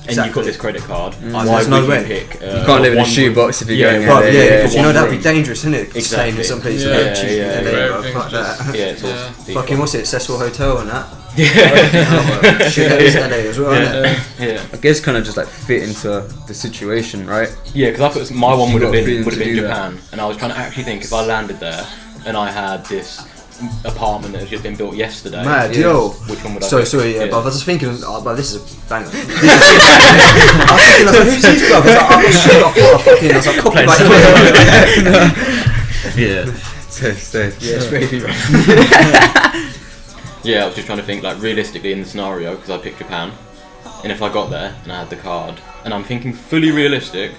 and you've got this credit card, why There's would no you way. pick? You can't live in a one shoebox if you're Yeah, going bro, there. Yeah, Yeah, because you know one that'd be room. dangerous, isn't it? Staying Exactly. in some places Yeah, that are yeah, cheap yeah, and yeah. then Everything's fuck just- that. Yeah, it's all Yeah. deep. Fucking what's it? Cecil Hotel and that. Yeah. Shit, that is LA as well, isn't it? Yeah. I guess kind of just like fit into the situation, right? Yeah, because I put my one You would have got been freedom would have to been do that. Japan, and I was trying to actually think if I landed there and I had this apartment that has just been built yesterday. Mad, Yeah. yo. Which one would I? Sorry, pick? sorry, yeah, but I was just thinking, oh, but this is a banger. I was thinking, I was like, who's this, bro? I was like, oh shit, I thought I was like, copyright. Yeah. Safe. Yeah, it's crazy, bro. Yeah, I was just trying to think like realistically in the scenario because I picked Japan, and if I got there and I had the card, and I'm thinking fully realistic,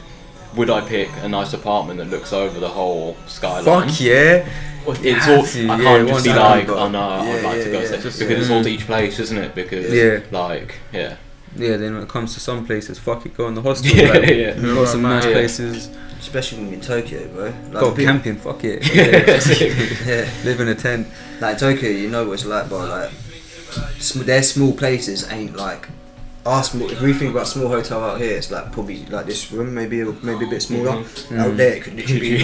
would I pick a nice apartment that looks over the whole skyline? Fuck yeah. It's have all. to, I yeah, can't just be one like, time, oh no, yeah, I'd like to go yeah, there just- because it's all to each place, isn't it? Because Yeah. like yeah, Yeah, then when it comes to some places, fuck it, go in the hostel. Yeah, like, yeah. We've got some nice Yeah. places. Especially when you're in Tokyo, bro. Like, Go people- camping, fuck it. Yeah. Yeah. Live in a tent. Like Tokyo, you know what it's like, bro. Like, their small places ain't like our small. If we think about small hotel out here, it's like probably like this room, maybe a bit smaller. Out there, it could literally be.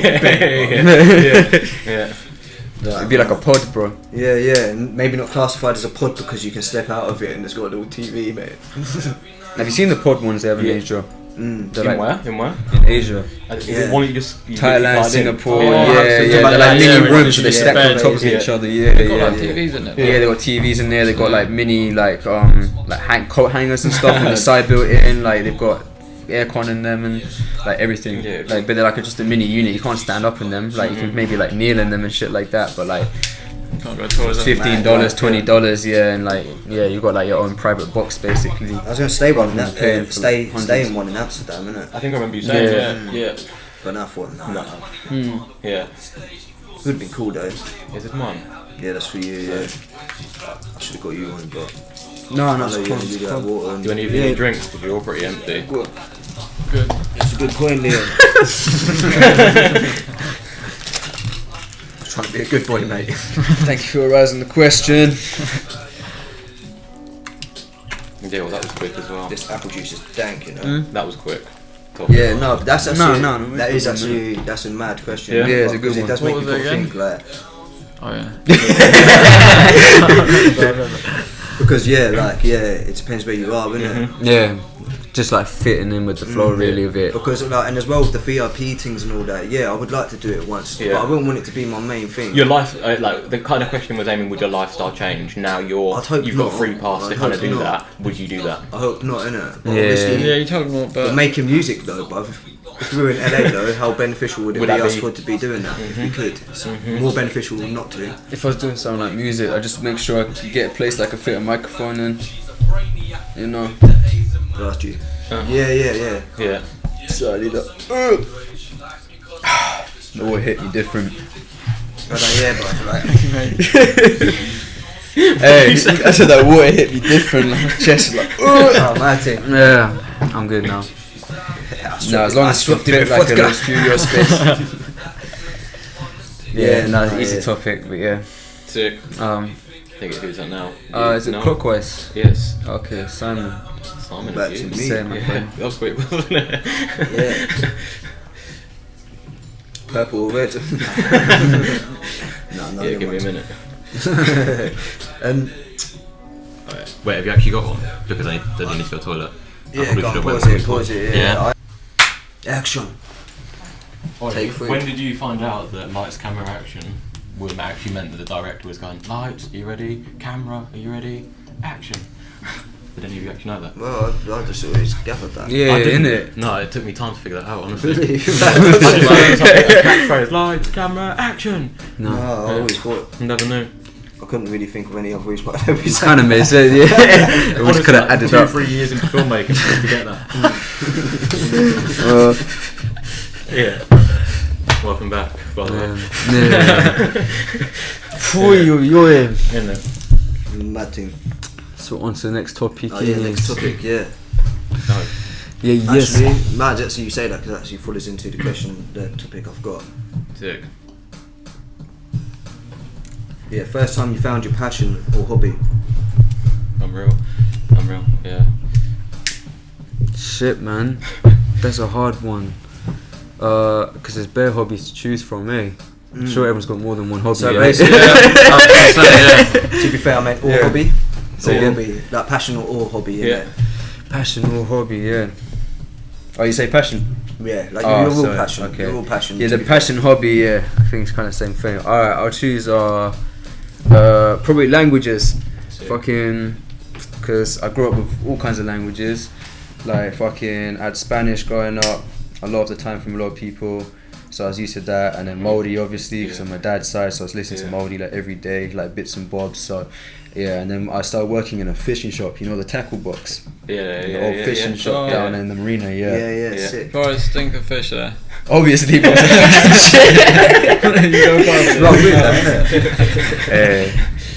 Yeah. It'd be like a pod, bro. Yeah, and maybe not classified as a pod because you can step out of it and it's got a little TV, mate. Have you seen the pod ones they have in Yeah. Asia? In Like, where? In where? in Asia. Is Yeah. it one you just Thailand, Singapore, Oh, yeah. They're like yeah, mini yeah, rooms, so they yeah, stack on beds, top of yeah. each other. They've got Yeah, like yeah. TVs in it. Yeah, they got TVs in there. They got like mini like coat hangers and stuff on the side built in. Like they've got aircon in them and like everything. Yeah. Like, but they're like just a mini unit. You can't stand up in them. Like you can maybe like kneel in them and shit like that. But like Can't go to toilets. $15, $20, yeah, and like you got like your own private box basically. I was gonna stay one in Paying for stay hundreds. in one in Amsterdam, innit? I think I remember you saying. Yeah. But now I thought, nah. No. Yeah. It would have been cool though. Is it mine? Yeah, that's for you. Yeah. I should have got you one, but No, I know you only do that water. And Do any of you need drinks? Because you're all pretty empty. Good. That's a good point, Liam. Trying to be a good boy, mate. Thank you for raising the question. Yeah, well, that was quick as well. This apple juice is dank, you know. That was quick. Top. Yeah, no, but that's actually No, that is it's actually that's a mad question. Yeah. Yeah, it's a because good it does one. make What was people it think like Oh yeah. because it depends where you are, isn't it? Yeah, just like fitting in with the flow really of it. Because like, and as well with the VIP things and all that, yeah, I would like to do it once, Yeah. but I wouldn't want it to be my main thing. Your life, like the kind of question was aiming, would your lifestyle change? Now I'd hope you've got not. free pass to I'd kind of hope do not. that. Would you do that? I hope not, innit? But Yeah. obviously, Yeah, you told me but about. making music though, but if we were in LA though, how beneficial would it Would be that us be- for to be doing that if we could? It's more beneficial not to. If I was doing something like music, I just make sure I could get a place that I could fit a microphone in. You know. Last you. Uh-huh. Yeah. Yeah. So I need that. It will hit me different. But I feel like Hey, I said that water hit me different. Like my chest is like. oh, my team. Yeah, I'm good now. No, as long as you fit like a little studio space. Easy topic, but yeah. Sick. Um, I think who's that now? is it No? clockwise? Yes. Okay, Simon. Simon. Back and you. to me. Same, my Yeah, friend. that was quick, wasn't it? Yeah. Purple or red? No, Yeah, give me a minute. And Right. Wait, have you actually got one? Because I don't need to go to the toilet. I yeah, probably go on, should've went pause with it, pause it. Yeah. Action. Take three. When did you find out that lights, camera, action would actually meant that the director was going, lights, are you ready? Camera, are you ready? Action. Did any of you actually know that? Well, I just always gathered that. Yeah, I didn't. innit? No, it took me time to figure that out, honestly. Really? I just learned something, a catchphrase, lights, camera, action. No, I always thought Never knew. I couldn't really think of any other ways, but I always It's kind of made sense, yeah. It was could have added up. 2-3 years into filmmaking to get that. Yeah. Welcome back, by the way. Isn't it? mad thing. So on to the next topic. Oh yeah, next topic, yeah. No. Yeah, yes. Actually, mad actually you say that because it actually follows into the question, the topic I've got. Sick. Yeah, first time you found your passion or hobby. I'm real, yeah. Shit, man. That's a hard one. Because there's bare hobbies to choose from, eh? I'm sure everyone's got more than one hobby. So yeah? basically, to be fair, I meant all Yeah. hobby. So Yeah. hobby, like passion or hobby, Yeah. Passion or hobby, yeah. Oh, you say passion? Yeah, like Oh, your real sorry, passion. okay. Your real passion. Yeah, to the be fair. passion hobby, yeah. I think it's kind of the same thing. Alright, I'll choose probably languages. Sick. Fucking, because I grew up with all kinds of languages. Like fucking, I had Spanish growing up a lot of the time from a lot of people. So I was used to that, and then Māori obviously, because on my dad's side, so I was listening to Māori like every day, like bits and bobs. So yeah, and then I started working in a fishing shop. You know the tackle box, the old fishing shop Oh, down yeah. in the marina. Yeah, sick. Boris stink of fish there. Obviously, but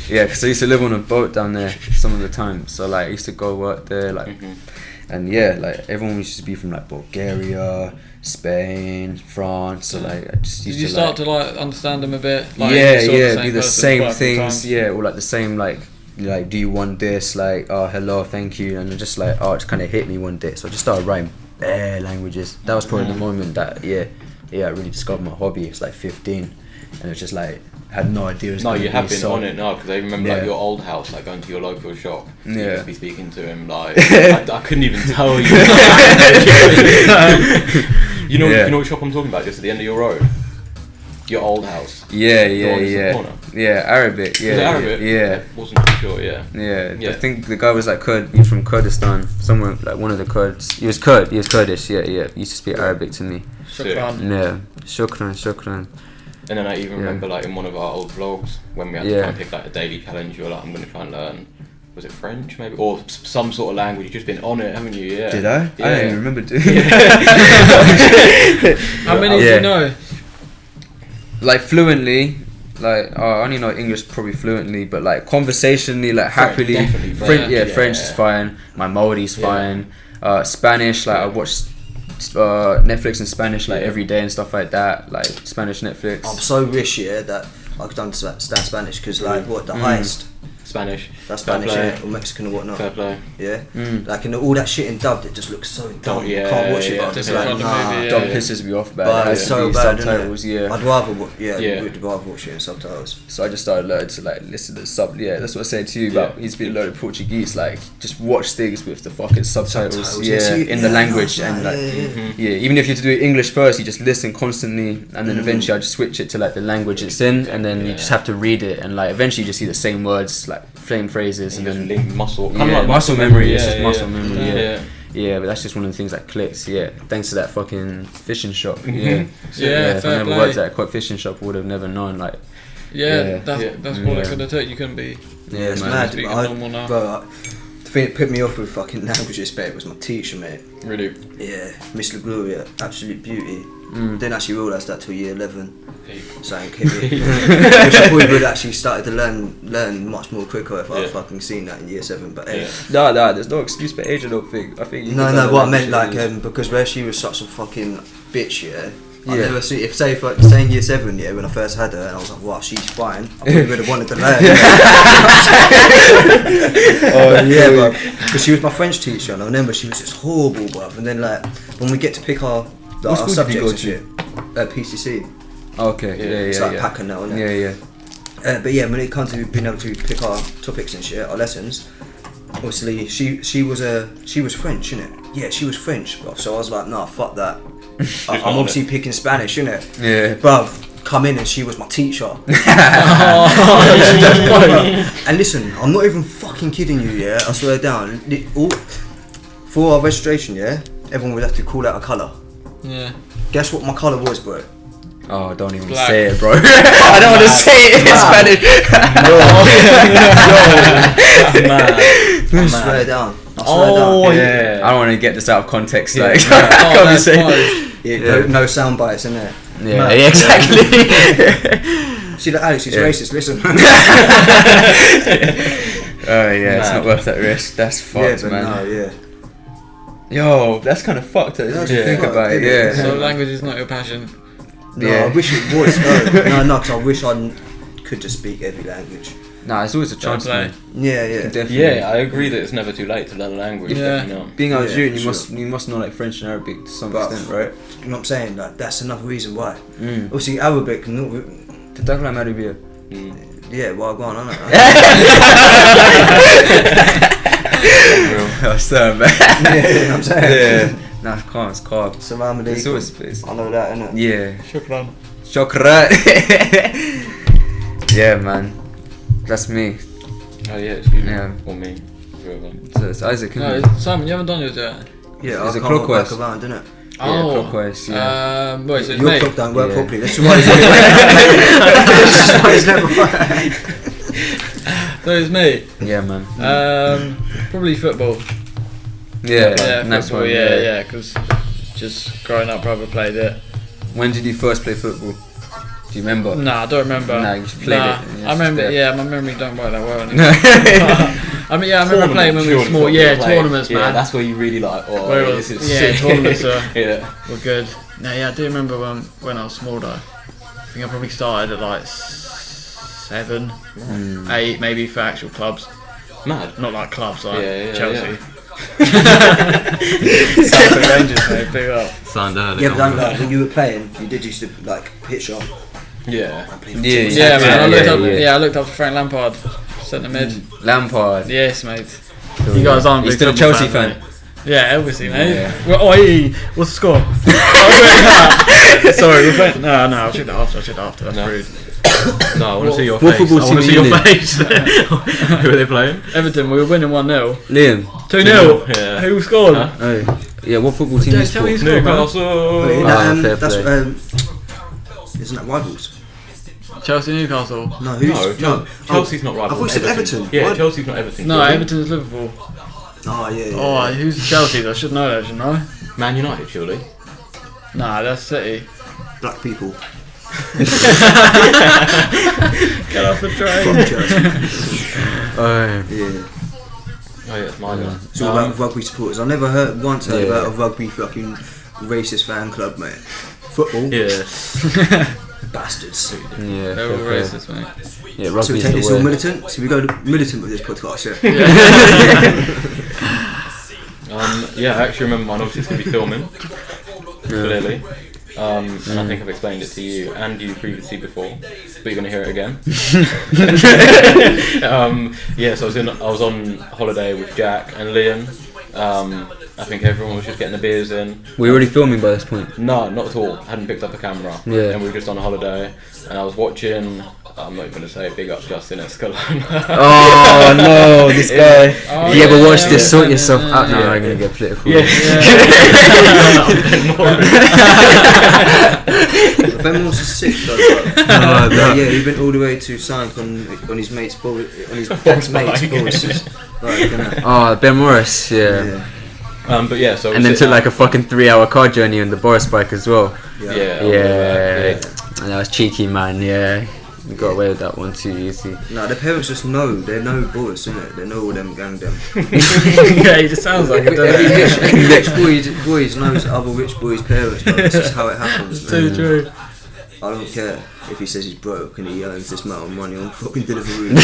yeah, because I used to live on a boat down there some of the time. So like, I used to go work there, like, and yeah, like everyone used to be from like Bulgaria, Spain, France. So like, I just Did used you to start to like understand them a bit? Like, yeah, you saw be the person same quite a few things, times? yeah, or like the same like like, do you want this? Like, oh, hello, thank you. And just like, oh, it just kind of hit me one day. So I just started writing bare languages. That was probably the moment that, I really discovered my hobby. It's like 15. And it was just like, I had no idea it was No, gonna you have be been so- on it now because I remember Yeah. like your old house, like going to your local shop. You Yeah. used to be speaking to him like I couldn't even tell you. You know, Yeah. you know what shop I'm talking about? Just at the end of your road. Your old house. Yeah, The one that's in the corner. Yeah, Arabic. Yeah, Was it Arabic? Yeah. Wasn't too sure. Yeah. Yeah, I think the guy was like he's from Kurdistan, somewhere like one of the Kurds. He was Kurdish. Yeah. He used to speak Arabic to me. Shukran. Yeah, shukran. And then I even Yeah. remember like in one of our old vlogs when we had to try and pick like a daily challenge. You were like, I'm going to try and learn. Was it French maybe or some sort of language? You've just been on it, haven't you? Yeah. Did I? Yeah. I don't even remember doing. How many do Yeah. you know? Like fluently, like I only know English probably fluently, but like conversationally, like French, happily. definitely French, French, yeah, yeah. French is fine. My Maori's Yeah. fine. Spanish, like I watch Netflix in Spanish like Yeah. every day and stuff like that. Like Spanish Netflix. I'm so rich, that I could understand Spanish because, like, what the highest? Spanish. That's Fair Spanish, play. innit? Or Mexican or whatnot. Fair play. Yeah. Mm. Like, and all that shit in dubbed, it just looks so dumb. yeah, I can't watch it. yeah, But it's yeah. like, Different nah. movie, Dub yeah. pisses me off, But it has it's to so be bad, subtitles. innit? Yeah. I'd rather, Yeah. would rather watch it in subtitles. So I just started learning to like listen to that's what I said to you about Yeah. he's been learning Portuguese, like just watch things with the fucking subtitles, Subtitles, in the language and like yeah. even if you have to do it English first, you just listen constantly and then eventually I just switch it to like the language it's in and then you just have to read it and like eventually you just see the same words, like same phrases And and just then link muscle. yeah, Like muscle memory, it's yeah, just yeah. muscle memory, Yeah. yeah, but that's just one of the things that clicks, thanks to that fucking fishing shop, Mhm. Yeah, if I fair never play. worked at a fishing shop I would have never known, like, Yeah, Yeah. that's what Yeah. I could have told you. Couldn't be. Yeah, it's man. mad. Speaking but normal now. the thing that put me off with fucking languages, mate, was my teacher, mate. Really. Yeah, Miss LaGloria, absolute beauty. Didn't actually realise that till year 11. Something hit me. Which I probably would actually started to learn much more quicker if I'd Yeah. fucking seen that in year 7. But Yeah. no, there's no excuse for age, I don't think. I think you no, can no. learn What I language meant, like, ages. because where she was such a fucking bitch, I Yeah. never see. If say in year 7, when I first had her, and I was like, wow, she's fine. I probably would have wanted to learn. Oh Yeah, but because she was my French teacher, and I remember she was just horrible, bruv. And then like when we get to pick our What school did you subjects go and shit, PCC. Okay, Yeah, yeah, It's yeah, like yeah. Packer now, isn't it? Yeah, yeah. But yeah, when it comes to being able to pick our topics and shit, our lessons, obviously she was French, innit? Yeah, she was French, bruv. So I was like, nah, fuck that. I'm on obviously picking Spanish, innit? Yeah. Bruv, come in and she was my teacher. And listen, I'm not even fucking kidding you, yeah? I swear down. For our registration, yeah, everyone would have to call out a colour. Yeah. Guess what my colour was, bro? Oh, don't even Black. say it, bro. I don't want to say it in Spanish. I swear down. I swear down. yeah. I don't want to get this out of context, Yeah. like. Oh, that's conversation. fine. Yeah, no sound bites in there. Yeah, exactly. See that Alex, he's Yeah. racist, listen. Oh yeah, it's Mad. not worth that risk. That's fucked, but man. no, yeah. Yo, that's kind of fucked. If That's you think fucked, about it, isn't it? yeah. So language is not your passion. No, Yeah. I wish it was. No, because I wish I could just speak every language. Nah, it's always a chance, play. man. Yeah, yeah. Definitely. Yeah, I agree that it's never too late to learn a language. Yeah. You know. Being Yeah, Algerian, for you must know like French and Arabic to some But- extent, right? You know what I'm saying? Like, that's another reason why. Mm. Obviously, Arabic, تتكلم عربية. yeah, well, go on, I know. Oh, sorry, man. Yeah, you know what I'm saying? Yeah. Nah, it's calm, it's calm. Salam It's alaikum. always space. I know that, innit? Yeah. Shukran. Shokrat. Yeah, man. That's me. Oh yeah, it's you. Yeah. Or me. Whoever. So it's Isaac, isn't No, it? Simon, you haven't done yours yet. Yeah, Is I it can't walk back clockwise? around, innit? Yeah, clockwise, yeah. Wait, so it's Your me. clock don't work Yeah. properly. That's why it's never right. So it's me. Yeah, man. Probably football. Yeah, Yeah, nice football. one. Yeah, because just growing up, brother played it. When did you first play football? Do you remember? Nah, I don't remember. Nah, you just played it and it's I remember. there. Yeah, my memory don't work that well anymore. I mean, yeah, I remember playing when we were small. Yeah, tournaments, man. Yeah, that's where you really like. Oh, Where it this was- is yeah, sick. tournaments are- Yeah. We're good. No, yeah, I do remember when I was small though. I think I probably started at like 7, 8, maybe for actual clubs. Mad. Not like clubs like Yeah, Chelsea. Southend Rangers, mate, big up. Signed early. Yeah, but then, like, when you were playing, you did used to like pitch up. Yeah. Yeah, man. Yeah. I looked up to Frank Lampard, centre mid. Lampard. Yes, mate. You guys aren't You big still a football Chelsea fan? mate. Yeah, obviously, mate. Yeah. Well, what's the score? Sorry, we're playing. No, I'll check that after. That's No. rude. No, I want to see your what face. football I want to see team your are you face. Who are they playing? Everton, we were winning 1-0. Liam. 2-0. Yeah. Who scored? Huh? Oh. Yeah, what football team Don't you tell me support? who scored, man. Newcastle. Wait, fair that's play. isn't that rivals? Chelsea, Newcastle. No, who's No, Chelsea's not I rival. thought you said Everton. Yeah, What? Chelsea's not Everton. No, surely. Everton's Liverpool. Oh yeah. Oh, who's Chelsea? I should know that, shouldn't I? Man United, surely. Nah, that's City. Black people Get off the train. from Chelsea. Oh. Yeah. Oh yeah, it's mine. It's all about rugby supporters. I've never once heard Yeah. about a rugby fucking racist fan club, mate. Football, Yeah. bastards. Yeah, They're all fair play. racist, mate. Yeah, So we rugby's take the this all way. militant. So we go militant with this podcast, yeah. Yeah, I actually remember mine. Obviously, it's going to be filming. Clearly. And I think I've explained it to you and you previously before, but you're going to hear it again. Yeah, so I was on holiday with Jack and Liam. I think everyone was just getting the beers in. Were you already filming by this point? No, not at all. I hadn't picked up a camera. Yeah. And we were just on a holiday, and I was watching. I'm not even going to say big up Justin Escalona. Oh no, this guy. Oh, if you ever yeah, watch yeah, this, sort yeah, yourself yeah, out. No, yeah. I'm gonna get political. Yeah. Ben Moss is sick though. Yeah, he went all the way to Sank on his mate's ball, on his mate's bike. balls. Like, Oh, Ben Morris, yeah. yeah. But yeah, so And then took like a fucking 3-hour car journey on the Boris bike as well. yeah, Yeah. And that was cheeky, man. Yeah. We got away with that one too easy. No, the parents just know. They know boys, innit? They know all them gang them. Yeah, he just sounds like it, Every doesn't he? rich boys knows other rich boys' parents, but this is how it happens, man. Too true. I don't care if he says he's broke and he earns this amount of money on fucking Deliveroo.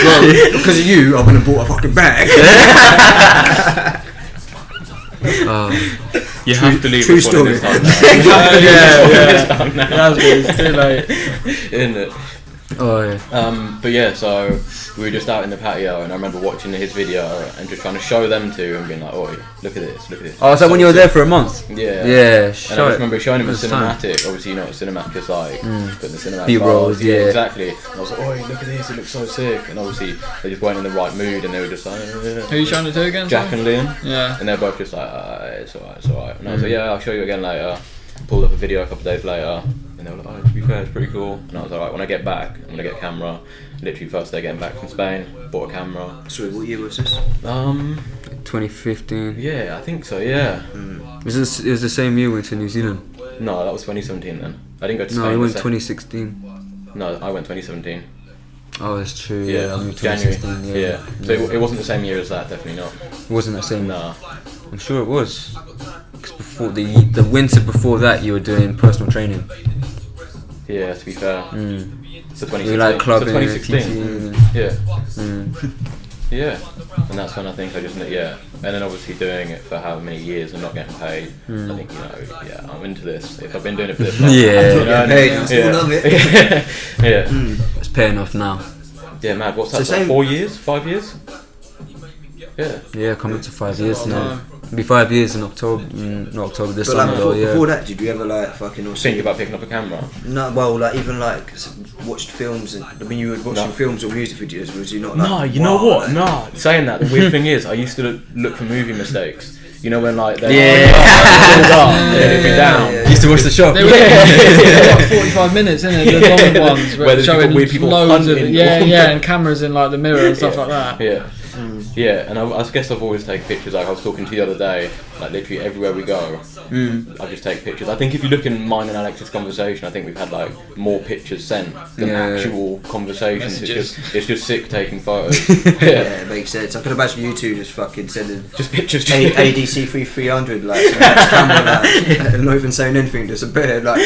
Well, because of you, I went and bought a fucking bag. You have to leave true before this story. time now. Yeah. It's too late. Isn't it? Oh yeah. But yeah, so we were just out in the patio, and I remember watching his video and just trying to show them to and being like, "Oi, look at this, look at this." Oh, is that when you were there for a month? Yeah. Yeah, And I just remember showing him a cinematic. Obviously, you know what cinematic is like. Putting the cinematic B-rolls, bars, yeah. exactly. And I was like, "Oi, look at this! It looks so sick." And obviously, they just weren't in the right mood, and they were just like, Who are you showing it to again? Jack and Liam. Yeah. And they're both just like, it's alright, it's alright. And I was like, yeah, I'll show you again later. Pulled up a video a couple of days later, and they were like, oh, to be fair, it's pretty cool. And I was like, alright, when I get back, I'm gonna get a camera. Literally first day getting back from Spain, bought a camera. Sorry, what year was this? 2015. Yeah, I think so, yeah. It was the same year we went to New Zealand. No, that was 2017 then. I didn't go to Spain. No, we went the same- 2016. No, I went 2017. Oh, that's true. Yeah, Yeah, I moved January. 2016. Yeah. So it wasn't the same year as that, definitely not. It wasn't that same. Nah. I'm sure it was. Because before the winter before that, you were doing personal training. Yeah, to be fair. So 2016. We like clubbing, So 2016. PT. Yeah. Yeah. And that's when I think I just, yeah. And then obviously doing it for how many years and not getting paid. I think, yeah, I'm into this. If I've been doing it for this long. Yeah. you know, Hey, I still love it. Yeah. It's paying off now. Yeah, mad. What's that? So Like same- 4 years? 5 years? Yeah. Yeah, coming to 5 years now. It'll be 5 years in October. Not October, this But like summer though, yeah. before that, did you ever like fucking also Think about picking up a camera. No, well, like even like watched films and when you were watching No. films or music videos, was you not like? No, you know wow, what? like- No. Saying that, the weird thing is, I used to look for movie mistakes. You know when like they're Yeah. like, up, they'd be Yeah, down. yeah. Used to watch the shop. They were like 45 minutes, isn't it? The long ones Where there's showing weird people loads of hunting. yeah, and cameras in like the mirror and stuff like that. Yeah. Yeah, and I guess I've always taken pictures. Like I was talking to you the other day, like literally everywhere we go, I just take pictures. I think if you look in mine and Alex's conversation, I think we've had like more pictures sent than actual conversations. It's just sick taking photos. Yeah, it makes sense. I can imagine you two just fucking sending just pictures. ADC 300 like, some camera, like not even saying anything, just a bit like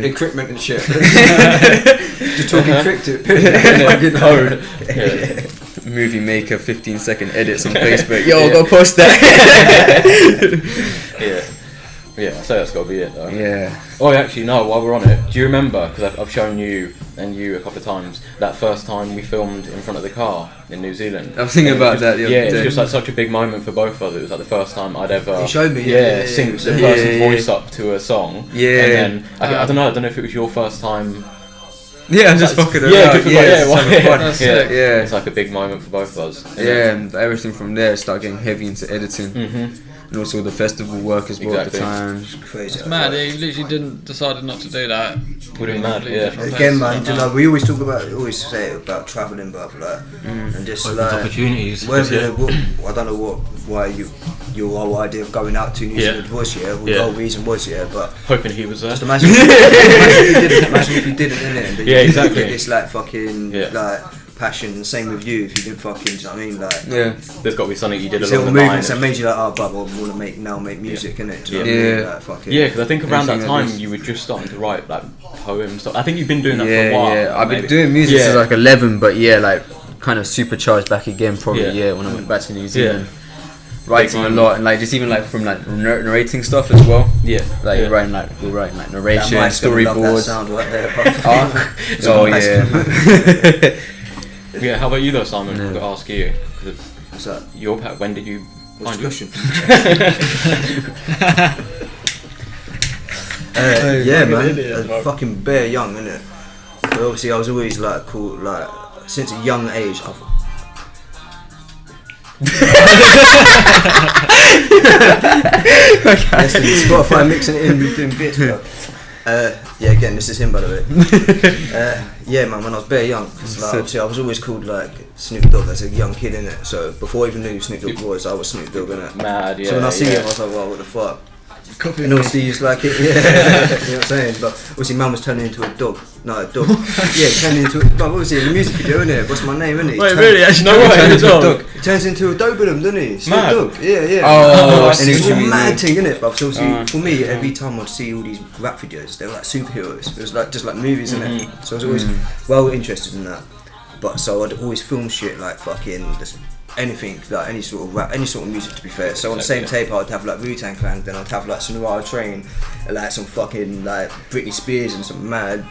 equipment and shit. Just talking cryptic. Movie maker 15-second edits on Facebook. Yo, go post that. Yeah, I say that's got to be it though. Yeah. Oh, actually, no, while we're on it, do you remember, because I've shown you and you a couple of times, that first time we filmed in front of the car in New Zealand? I was thinking about that the other day. Yeah, it's just like such a big moment for both of us. It was like the first time I'd ever you showed me, sing the person's voice up to a song. Yeah. And then, I don't know if it was your first time. Yeah, I'm just fucking around. Yeah, Yeah. It's like a big moment for both of us. Yeah, and everything from there started getting heavy into editing. And also the festival work as well at the time. Crazy. It's mad. He literally decided not to do that. Would have been mad, yeah. Again, man, you know, we always talk about, always say about travelling, but like, and just like opportunities. I don't know why your whole idea of going out to New Zealand was the whole reason was but hoping he was there. just imagine, imagine if you didn't, innit? Yeah, exactly. It's like fucking like passion, and same with you. If you didn't fucking, do you know what I mean? Like, there's got to be something you did along little the movements line. that made you like, oh, but I want to make music, innit? Do you know what I mean? Like, fucking, because I think around that Anything like time you were just starting to write like poems. I think you've been doing that for a while. Yeah, I've been doing music since like 11, but like kind of supercharged back again probably when I went back to New Zealand. Writing a lot, and like just even like from like narrating stuff as well. Yeah, like we're writing like narration, storyboards. Sound right there. Yeah, how about you though, Simon? I've got to ask you. What's that? Your pet. When did you find your question? Yeah, man. Fucking bare young, innit? But obviously, I was always like cool, like since a young age. Spotify mixing it in, doing bits, bro. Again, this is him, by the way. Yeah, man, when I was very young, like, obviously I was always called like Snoop Dogg as a young kid, innit? So before I even knew who Snoop Dogg was, I was Snoop Dogg, innit? Mad, yeah. So when I see him, I was like, wow, what the fuck? And obviously he's like it, you know what I'm saying? But obviously man was turning into a dog. No, a dog. Turning into a dog. Obviously in the music video, innit? What's my name, innit? Wait, really? Actually, no way. Turns into a dog. He turns into a Doberman, doesn't he? Snoop Dogg. Yeah. Oh, and it's a mad thing, innit? But obviously for me, every time I'd see all these rap videos, they were like superheroes. It was like just like movies, innit? So I was always well interested in that. But so I'd always film shit like fucking just anything, like any sort of rap, any sort of music, to be fair. So on the same tape I'd have like Wu-Tang Clan, then I'd have like Sonora Train, and like some fucking like Britney Spears and some mad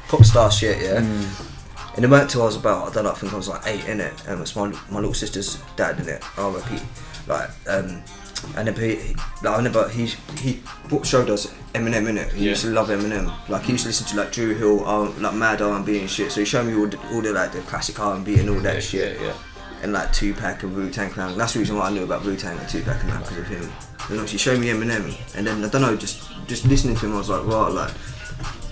pop star shit, And it weren't till I was about, I don't know, I think I was like 8, innit? And it's my little sister's dad, innit? RIP. Like, and then I remember he showed us Eminem, innit? He used to love Eminem. Like he used to listen to like Drew Hill, like mad R&B and shit. So he showed me all the like the classic R&B and all that shit. And like Tupac and Wu-Tang Clan. That's the reason why I knew about Wu-Tang and Tupac and that, because of him. And obviously he showed me Eminem, and then I don't know, just listening to him, I was like, wow, like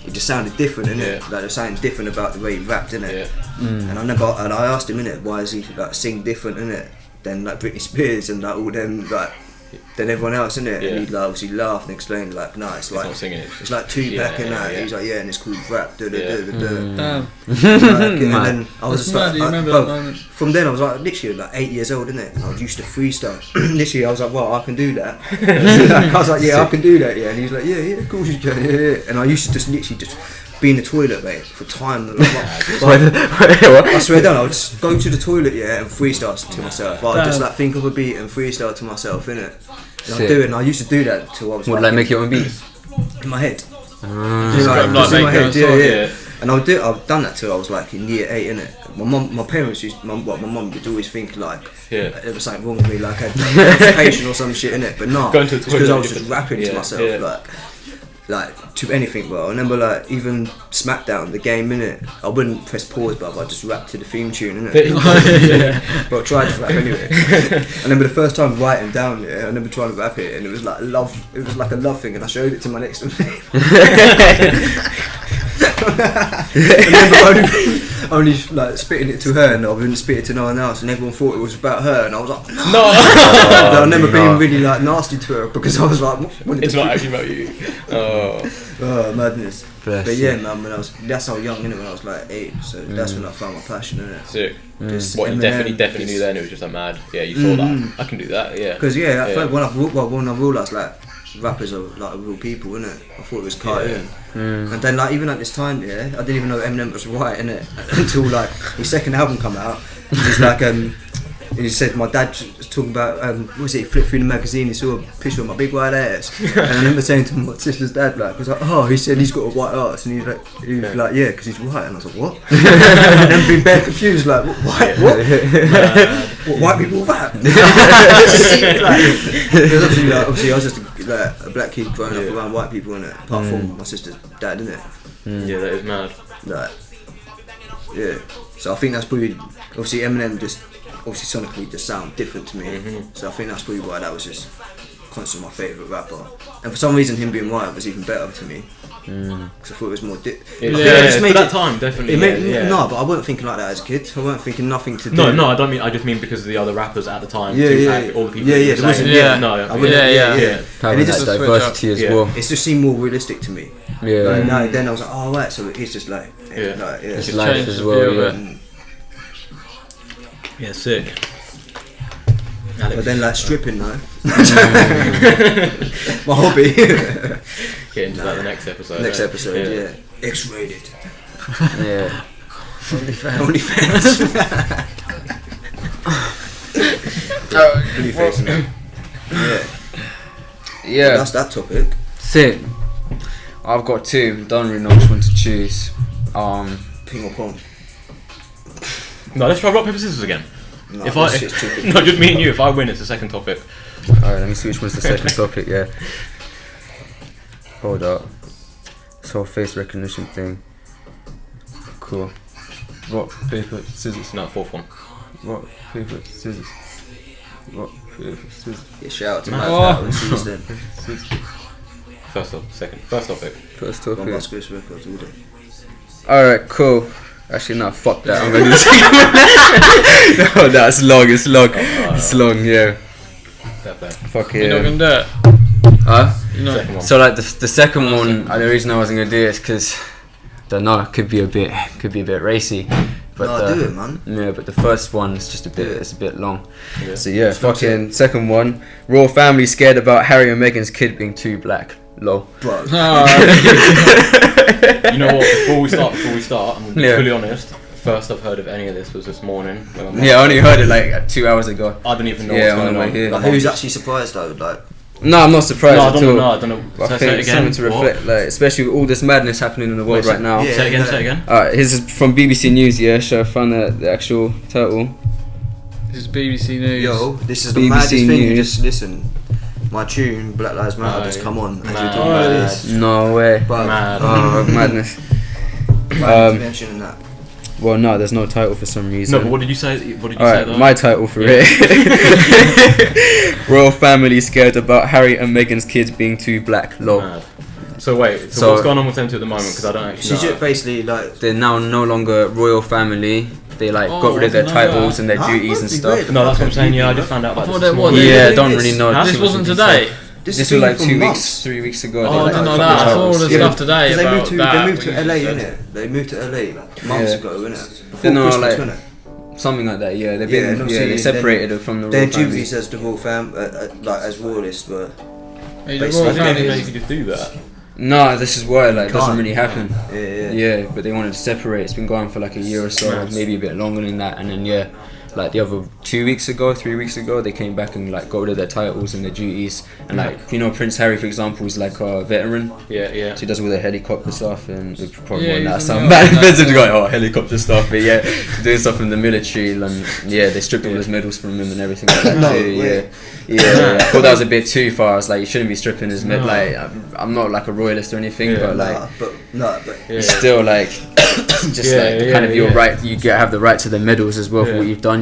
it just sounded different, innit? Like there's something different about the way he rapped, innit? And I asked him, innit, why does he like sing different, innit, than like Britney Spears and like all them like than everyone else, innit? And he like obviously laughed and explained like, no, it's like it's like Tupac and that. He's like, and it's called rap. And then I was just like, from then I was like literally like 8 years old, innit? And I was used to freestyle. Literally, I was like, well, I can do that. I was like, I can do that, And he was like, of course you can, And I used to just literally just be in the toilet, mate, for time. I swear down, I would just go to the toilet, and freestyle to myself. I'd just like think of a beat and freestyle to myself, innit? And I'd do it, and I used to do that till I was like make your own beats? In my head. In my head, And I've done that till I was like in year 8, innit? My parents my mum would always think like there was something wrong with me, like I had constipation or some shit, innit? But no, it's because I was just rapping to myself, like to anything, bro. I remember like even Smackdown, the game, innit? I wouldn't press pause, but I just rap to the theme tune, innit? But I tried to rap anyway. I remember the first time writing down, I remember trying to rap it, and it was like love. It was like a love thing, and I showed it to my next door. I only like spitting it to her, and I wouldn't spit it to no one else, and everyone thought it was about her, and I was like, no. I remember being really like nasty to her because I was like, it's not actually about you. Oh, madness. Bless But you. yeah, man, that's how young, innit? When I was like 8, so that's when I found my passion, innit? sick. Just What, you Eminem, definitely knew then? It was just like mad. Yeah, you saw that. I can do that. Yeah. Because at first, when I realised like rappers are like real people, innit? I thought it was cartoon. And then like even at this time, I didn't even know Eminem was right, innit? Until like his second album come out. He's like he said my dad was talking about what was it? He flipped through the magazine, he saw a picture of my big white ass, and I remember saying to my sister's dad like, he was like, oh, he said he's got a white ass, and he was like, yeah, because he's white, and I was like, what? And then being bare confused like, what? What white people rap? Obviously I was just a black kid growing up around white people, innit? Apart from my sister's dad, innit? Yeah, that is mad. Like, yeah. So I think that's probably obviously Eminem just sonically just sound different to me. So I think that's probably why that was just constantly my favourite rapper. And for some reason him being white was even better to me. Because I thought it was more for that time, definitely. No, but I wasn't thinking like that as a kid. I wasn't thinking nothing to do. No, I don't mean. I just mean because of the other rappers at the time. All the people. There wasn't. Yeah. Having that diversity as well. It just seemed more realistic to me. Yeah. Like, then I was like, oh right, so it's just like, It's life as well. Yeah, sick. But then like stripping though. My hobby. Get into that the next episode. Next episode, yeah. X-rated. Yeah. OnlyFans. Blue face, innit? Yeah. That's that topic. Sick. I've got two. Don't really know which one to choose. Ping or pong. No, let's try rock paper scissors again. No, No, just me and you. If I win, it's the second topic. Alright, let me see which one's the second topic. Yeah. Hold up. This whole face recognition thing. Cool. Rock, paper, scissors. No, fourth one. Rock, paper, scissors. Rock, paper, scissors. Yeah, shout out to Matt. First topic. First On topic. Muscles Records all day. Alright, cool. Actually, no, fuck that. I'm gonna do it. No, that's long. It's long. It's long, yeah. Fuck it. You're not gonna do it. Huh? Second one. So like the second one, the reason I wasn't gonna do it is because I don't know. It could be a bit racy. But No, do it, man. Yeah, but the first one is just a bit. It's a bit long. Yeah. So yeah, fucking second one. Royal family scared about Harry and Meghan's kid being too black. Lol. Bro. You know what? Before we start, I'm gonna be fully honest. First I've heard of any of this was this morning. Yeah, I only heard it like 2 hours ago. I don't even know Yeah, what's on going the way on. here. Like, who's actually surprised though? Like, No, I'm not surprised No, I at don't all. know. I don't know. I Say think it it's again. something to reflect, like especially with all this madness happening in the world right now. yeah. Say it again. Alright, this is from BBC News. Yeah, so I found the actual title. This is BBC News. yo, this is the BBC maddest thing. You News. just listen. My tune, Black Lives Matter, just come on. As we Mad. talk about this. No way. But Mad. Oh, madness. mentioning that. Well, no, there's no title for some reason. No, but what did you say? What did you say Alright, though? my title for it. Royal family scared about Harry and Meghan's kids being too black. Lol. Mad. So wait. So So- what's going on with them two at the moment? Because I don't actually She's know. just basically like. They're now no longer royal family. They like got rid of their no, titles and their Huh? duties and Must be stuff. weird. No, that's what I'm saying. Yeah, I just found out about I thought this. they were. morning. Yeah, They don't did really this. know. Huh? This too much wasn't of today. detail. This This is was like from 2 months. weeks, 3 weeks ago. Oh, They, I like, didn't know got that. the I saw all titles. the Yeah. stuff today Because about that. they moved to what you LA, said. innit? They moved to LA months Yeah. ago, innit? They know, Before like, Christmas, innit? Something like that. Yeah, they've Yeah, been. and Yeah, obviously they separated it from the Their royal family. duties as the royal like as royalists were. Hey, the Basically, royal I think family they is- could just do that. No, this is why like it doesn't Can't. really happen. Yeah. Yeah, but they wanted to separate. It's been going for like a year or so, Nice. maybe a bit longer than that. And then like the other 3 weeks ago, they came back and like got rid of their titles and their duties. And like Prince Harry, for example, is like a veteran. Yeah. So he does all the helicopter stuff, and we probably Yeah, want that he's some in bad the- offensive to go, helicopter stuff. But yeah, doing stuff in the military, and yeah, they stripped all his medals from him and everything like that No too. way. Yeah. I thought that was a bit too far. I was like, you shouldn't be stripping his medal. No. Like, I'm not like a royalist or anything, Yeah. but like. But It's still like just Yeah, like yeah, kind of your yeah. right. You have the right to the medals as well for Yeah. what you've done,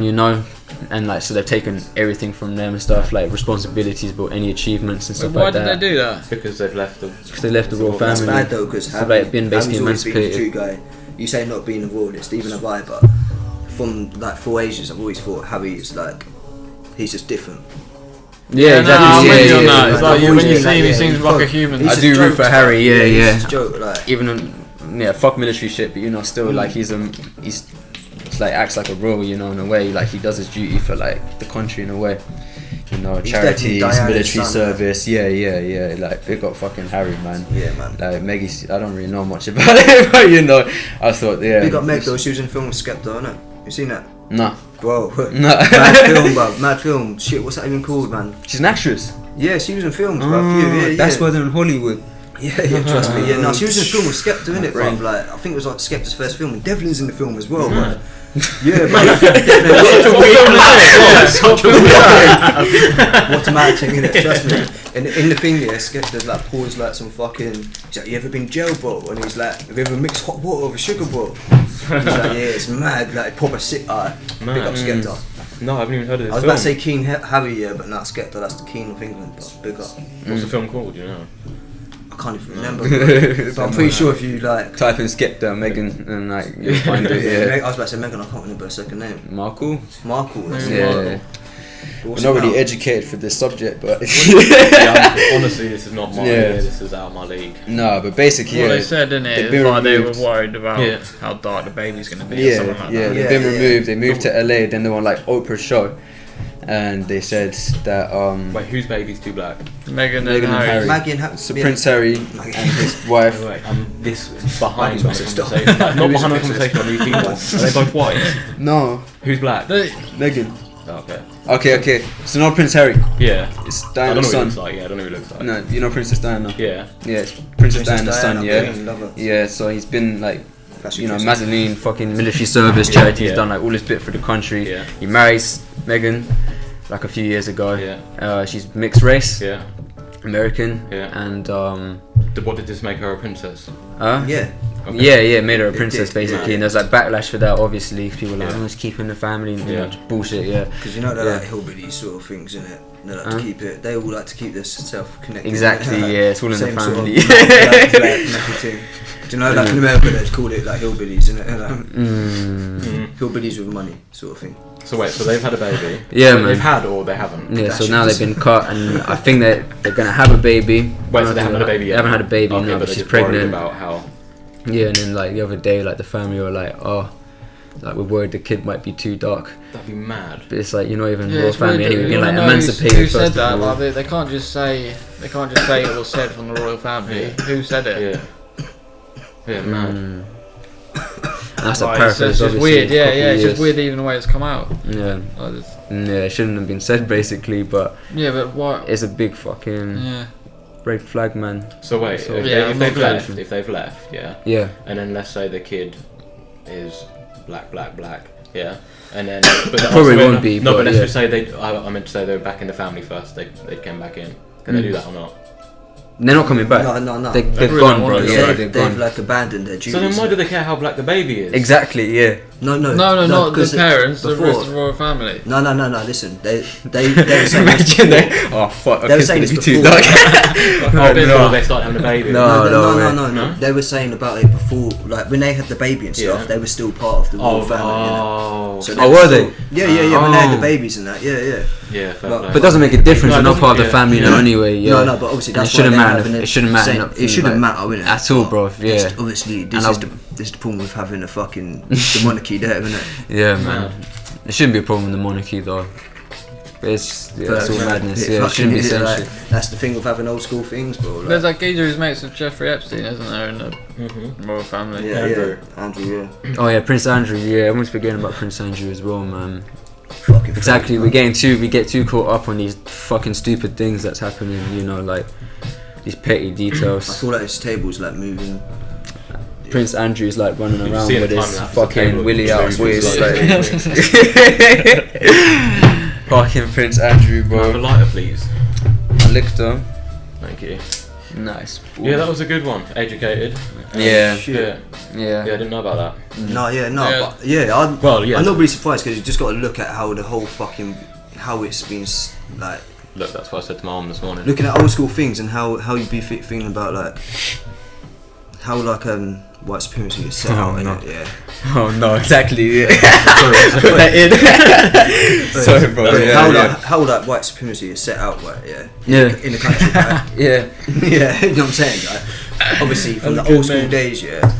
and like so they've taken everything from them and stuff like responsibilities, but any achievements and So stuff why like did that. they do that? Because they've left them. Because they left the royal that's family. bad though, because So they've been basically Harry's always been the emancipated. true guy. You say not being a royalist, even have I, but from like for ages, I've always thought Harry is like, he's just different. Yeah, no, I'm exactly. with you on Yeah, that. yeah, It's yeah. like I've when you always see been him, he like, seems yeah, like a human. He's I a do root joke, for Harry, yeah, he's yeah. just a joke, like. Even on, fuck military shit, but you know, still like he's like acts like a royal, you know, in a way. Like he does his duty for like the country in a way. You know, He's charities, definitely Diana's military son, service, yeah. Like they got fucking Harry, man. Yeah, man. Like Maggie, I don't really know much about it, but you know, I thought, yeah. Big up Meg though, she was in a film with Skepta, innit? You seen that? Nah, Bro, nah. mad film, bro, mad film. Shit, what's that even called, man? She's an actress. Yeah, she was in films, bro. A few, yeah. That's why they're in Hollywood. Yeah, trust me. Yeah, no, she was in a film with Skepta, innit, bro? Right. Like, I think it was like Skepta's first film, and Devlin's in the film as well, Mad. bro. Yeah, bro. What a mad thing, innit? Trust me. And in the thing, yeah, Skepta's like pours like some fucking. He's like, you ever been in jail, bro? And he's like, have you ever mixed hot water with a sugar, bro? He's like, yeah, it's mad. Like proper sick. Big up Skepta. No, I haven't even heard of this I was film. about to say King Harry, yeah, but not Skepta. That's the King of England. But big up. What's the film called, do you know? I can't even remember. Bro. But I'm pretty sure if you like. Type in Skepta, Meghan, and like you'll find it. Yeah. I was about to say Meghan. I can't remember her second name. Markle. Markle. That's Yeah. it. Yeah. Markle. We're What's not it really about? educated for this subject, but Honestly, this is not my Yeah. this is out of my league. no, but basically, What yeah, they said, didn't it? they've It's been like they were removed. worried about Yeah. how dark the baby's going to be or Yeah, something like yeah, that. they've been Yeah, removed. They moved to LA, then they were on like Oprah's show, and they said that Wait, whose baby's too black? Meghan and Meghan and Harry. Harry. Maggie and so yeah. Prince Harry and his wife. Wait, this behind Maggie's my racist. conversation. Like, not Who is behind my racist? conversation. Are these people? Are they both white? No, Who's black? They- Megan. Oh, okay. Okay. So not Prince Harry. Yeah. It's I don't know Diana's what he son. looks like. Yeah, I don't know who he looks like. No, you know Princess Diana. Yeah. Yeah, it's Princess Princess Diana's son. Diana, Yeah. love her. Yeah. So he's been like, That's you know, interesting. Mazzoline, fucking military service, charity. He's Yeah. done like all his bit for the country. Yeah. He marries Meghan like a few years ago. Yeah. She's mixed race, Yeah. American. Yeah. And What did this make her a princess? Yeah. Okay. yeah, made her a It princess did, basically, yeah. and there's like backlash for that. Obviously, 'cause people are like, Yeah. oh, it's keeping the family, you know, Yeah. just bullshit. Yeah, Because you know they're Yeah. like hillbilly sort of things, innit? They like Huh? to keep it. They all like to keep this self-connected. exactly. innit? Yeah, it's all in the Same sort of, family. like, connected thing. Do you know, like in America, they'd call it like hillbillies, innit? Hillbillies with money, sort of thing. So wait, so they've had a baby. Yeah, So man. They've had or they haven't. Yeah, so That now shit they've been cut, and I think that they're gonna have a baby. Wait, so they haven't had a baby They yet? haven't had a baby, Okay, no, but but they're she's just worried pregnant. about how. Yeah, and then like the other day, like the family were like, oh, like we're worried the kid might be too dark. That'd be mad. But it's like you're not even Yeah, royal it's family weird that anyway. you You're like wanna know emancipated who first said of that? all. Like they can't just say it was said from the royal family. Yeah. Who said it? Yeah. Yeah, mad. And that's a Like, paraphrase. it's just obviously, weird. a Yeah, couple yeah. It's years. just weird even the way it's come out. Yeah, Like, it's- yeah, it shouldn't have been said basically, but yeah, but what? it's a big fucking Yeah. red flag, man. So wait, So- if, Yeah, they, I'm if they've not left, crazy. if they've left, yeah, Yeah, and then let's say the kid is black, yeah, and then but Probably also- won't be, No, but but let's yeah. just say I meant to say they were back in the family first. They came back in. Can they do that or not? they're not coming back. No. They've really gone, don't bro. want to. Yeah, they've they've gone. like abandoned their duties. So then why do they care how black the baby is? Exactly. Yeah. No, No, not the 'cause parents. The before- rest of the royal family. No. Listen, they were saying this Imagine before. they. Oh fuck! They Okay, were it's saying gonna be this too before. dark. Oh, no. before they start having a baby. No. No. No? They were saying about it before, like when they had the baby and stuff. Yeah. They were still part of the royal family. innit? Oh, So Oh, were were still- they? Yeah. When they had Oh. the babies and that, yeah. yeah, fair But- play. But it doesn't make a difference. No, They're it not doesn't- part of the yeah. family now anyway. Yeah. No, but obviously And that's it shouldn't why they're matter. having It shouldn't matter. same- It shouldn't matter, innit? At all, bro. Yeah. It's obviously, this And is the problem with having a fucking the monarchy there, isn't it? Yeah, man. Mad. It shouldn't be a problem with the monarchy though. But it's just, yeah, it's all madness. Yeah, it shouldn't be Fucking, censored. that's the thing with having old school things, bro. Like, There's that geezer who's mates with Jeffrey Epstein, isn't there, in the Mhm. royal family? Andrew, yeah. Oh yeah, Prince Andrew. Yeah, everyone's forgetting about Prince Andrew as well, man. Fucking Exactly. French, We get too caught up on these fucking stupid things that's happening. You know, like these petty I details. feel like his table's like moving. Prince Andrew's like running You around see with the his time-lapse, the fucking table willy out his moves, waist. like- Fucking Prince Andrew, Can I have a bro. lighter, please? I licked him. Thank you. Nice. Yeah, that was a good one. Educated. Yeah. Yeah. Yeah. Yeah, I didn't know about that. No, Yeah. but yeah, Well, yeah. I'm not really surprised because you just got to look at how the whole fucking how it's been like Look, that's what I said to my mum this morning. looking at old school things and how you'd be feeling about like how like white supremacy is set Oh, out, no. innit? Yeah. Oh no, exactly. Yeah. Put that in. Sorry, bro. How like white supremacy is set out, right? Yeah. Yeah. In the country, right? Yeah. Yeah, you know what I'm saying, right? Obviously, from the old school days, yeah,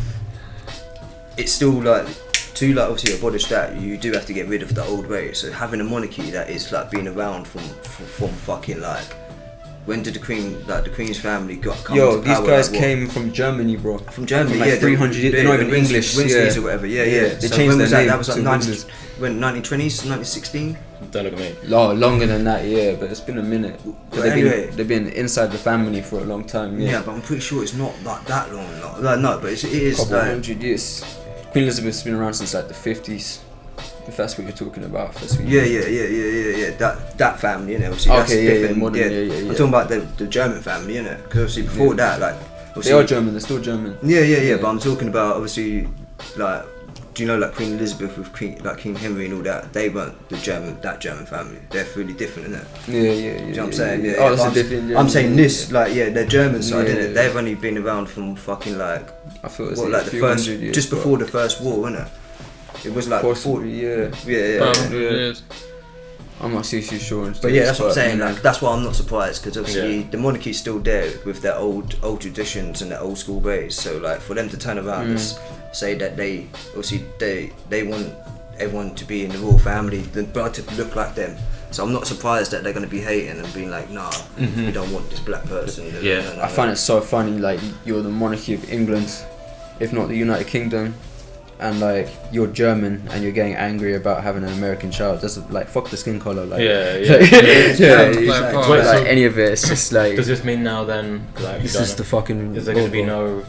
it's still like, to like obviously abolish that, you do have to get rid of the old ways. So having a monarchy that is like been around from fucking like, when did the Queen's family come to power? These guys like, came from Germany, bro. from Germany, From like 300 years. They're not even English. Winsley's or whatever. Yeah. They So changed when their was that? name That was to like Windsors. 1920s, 1916. Don't look at me. Longer than that, yeah, but it's been a minute. But anyway. they've been inside the family for a long time, Yeah, yeah. but I'm pretty sure it's not like that long. Like, no, but it is Couple like. hundred years. Queen Elizabeth's been around since like the 50s. If that's what you're talking about. Yeah. That family, innit? Obviously, that's different. Modern, yeah. I'm talking about the German family, innit? Because obviously before that, like, They are German. They're still German. Yeah. But I'm talking about obviously, like, do you know like Queen Elizabeth with King Henry and all that? They weren't that German family. They're really different, innit? Yeah. Do you know what I'm saying? Yeah. Oh, that's a different. I'm saying this, like, the German side, Yeah, innit? yeah. They've only been around from fucking like, I feel it's what, like like the first, years, just before the first war, innit? It was like possibly, yeah. Yeah. 500 years. I'm not too sure. But yeah, that's what I'm saying. Like, that's why I'm not surprised, because obviously Yeah. the monarchy's still there with their old traditions and their old school ways. So like for them to turn around and say that they want everyone to be in the royal family, but to look like them. So I'm not surprised that they're going to be hating and being like, nah, we don't want this black person. Yeah. No. I find it so funny. Like, you're the monarchy of England, if not the United Kingdom, and like you're German and you're getting angry about having an American child. That's like, fuck the skin color. Like, Yeah. Exactly. Wait, so- like any of it. It's just like Does this mean now then? Like, it's just the fucking. is there going to be no?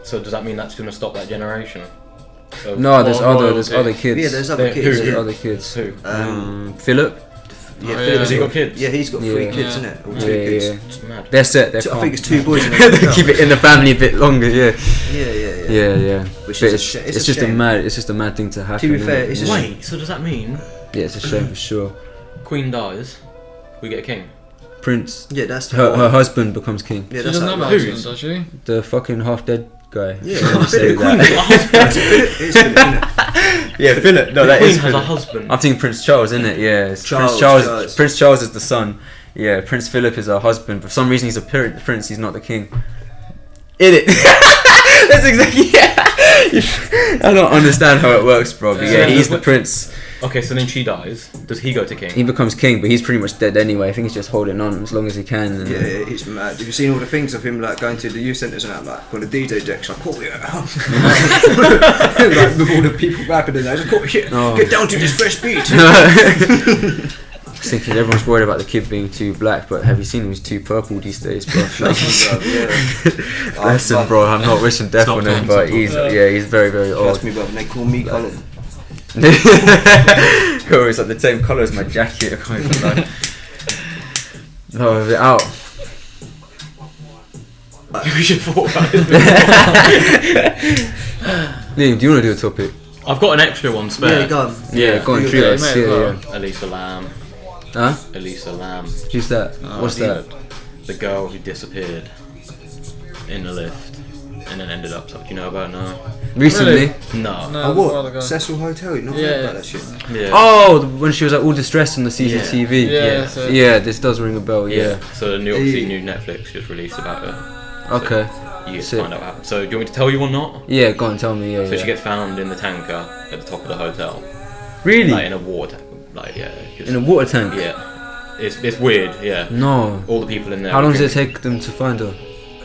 So does that mean that's going to stop that generation? Of No, there's royalty? other kids. Yeah, there's other Who- kids. There's yeah. other kids. Who? Philip. Yeah, Oh, Philip's Has he got kids? Yeah, he's got 3 Yeah. kids, Yeah. innit? Or 2 kids. Yeah. It's mad. They're set. They're I calm. think it's 2 boys and a They girl. keep it in the family a bit longer. Yeah. Yeah. But Which is a it's, shame. it's just a shame. mad thing to happen. To be fair, innit? it's a shame. Wait, so does that mean Yeah, it's a shame for sure. Queen dies, we get a king? Prince, Yeah, that's the her whole- husband becomes king. Yeah, She that's doesn't how have it a works. husband, does she? The fucking half dead guy. Yeah, Don't say Philip, that. It's Philip, innit? Yeah, Philip. No, The that queen is has a Philip. husband. I'm thinking Prince Charles, isn't it? Yeah, it's Charles. Prince Charles is the son. Yeah, Prince Philip is her husband. For some reason, he's a prince. He's not the king. In it. That's exactly. Yeah. I don't understand how it works, bro. But yeah, he's the prince. Okay, so then she dies. Does he go to king? He becomes king, but he's pretty much dead anyway. I think he's just holding on as long as he can. And Yeah, it's mad. Have you seen all the things of him like going to the youth centres and that, like on the DJ decks, like, oh yeah, like with all the people rapping and that, just oh yeah, Oh. get down to this fresh beat. Thinking everyone's worried about the kid being too black, but have you seen him? He's too purple these days, bro. Like, listen, bro, I'm not wishing death on him, but he's very, very old. Trust me, bro. They call me coloured. Oh, it's like the same colour as my jacket. I can't even lie. No, is it out? We should thought about it. Liam, do you want to do a topic? I've got an extra one spare. Yeah, go on. Yeah, go on, You treat okay, us. mate, Yeah, as well? yeah. Elisa Lam. Huh? Elisa Lam. Who's that? What's that? The girl who disappeared in the lift and then ended up. Do you know about her? Recently? No. No, Oh, a while what? ago. Cecil Hotel? You not Yeah. heard about that shit? Yeah. Oh, when she was like all distressed on the CCTV. Yeah, so Yeah, this does ring a bell. Yeah. So the obviously new Netflix just released about her. Okay. You get to Sick. find out what happened. So do you want me to tell you or not? Yeah, go on, tell me. Yeah. So yeah. she gets found in the tanker at the top of the hotel, Really? like in a water, like yeah. just- In a water tank? Yeah. It's weird. Yeah. No. All the people in there. How were long does it drinking- take them to find her?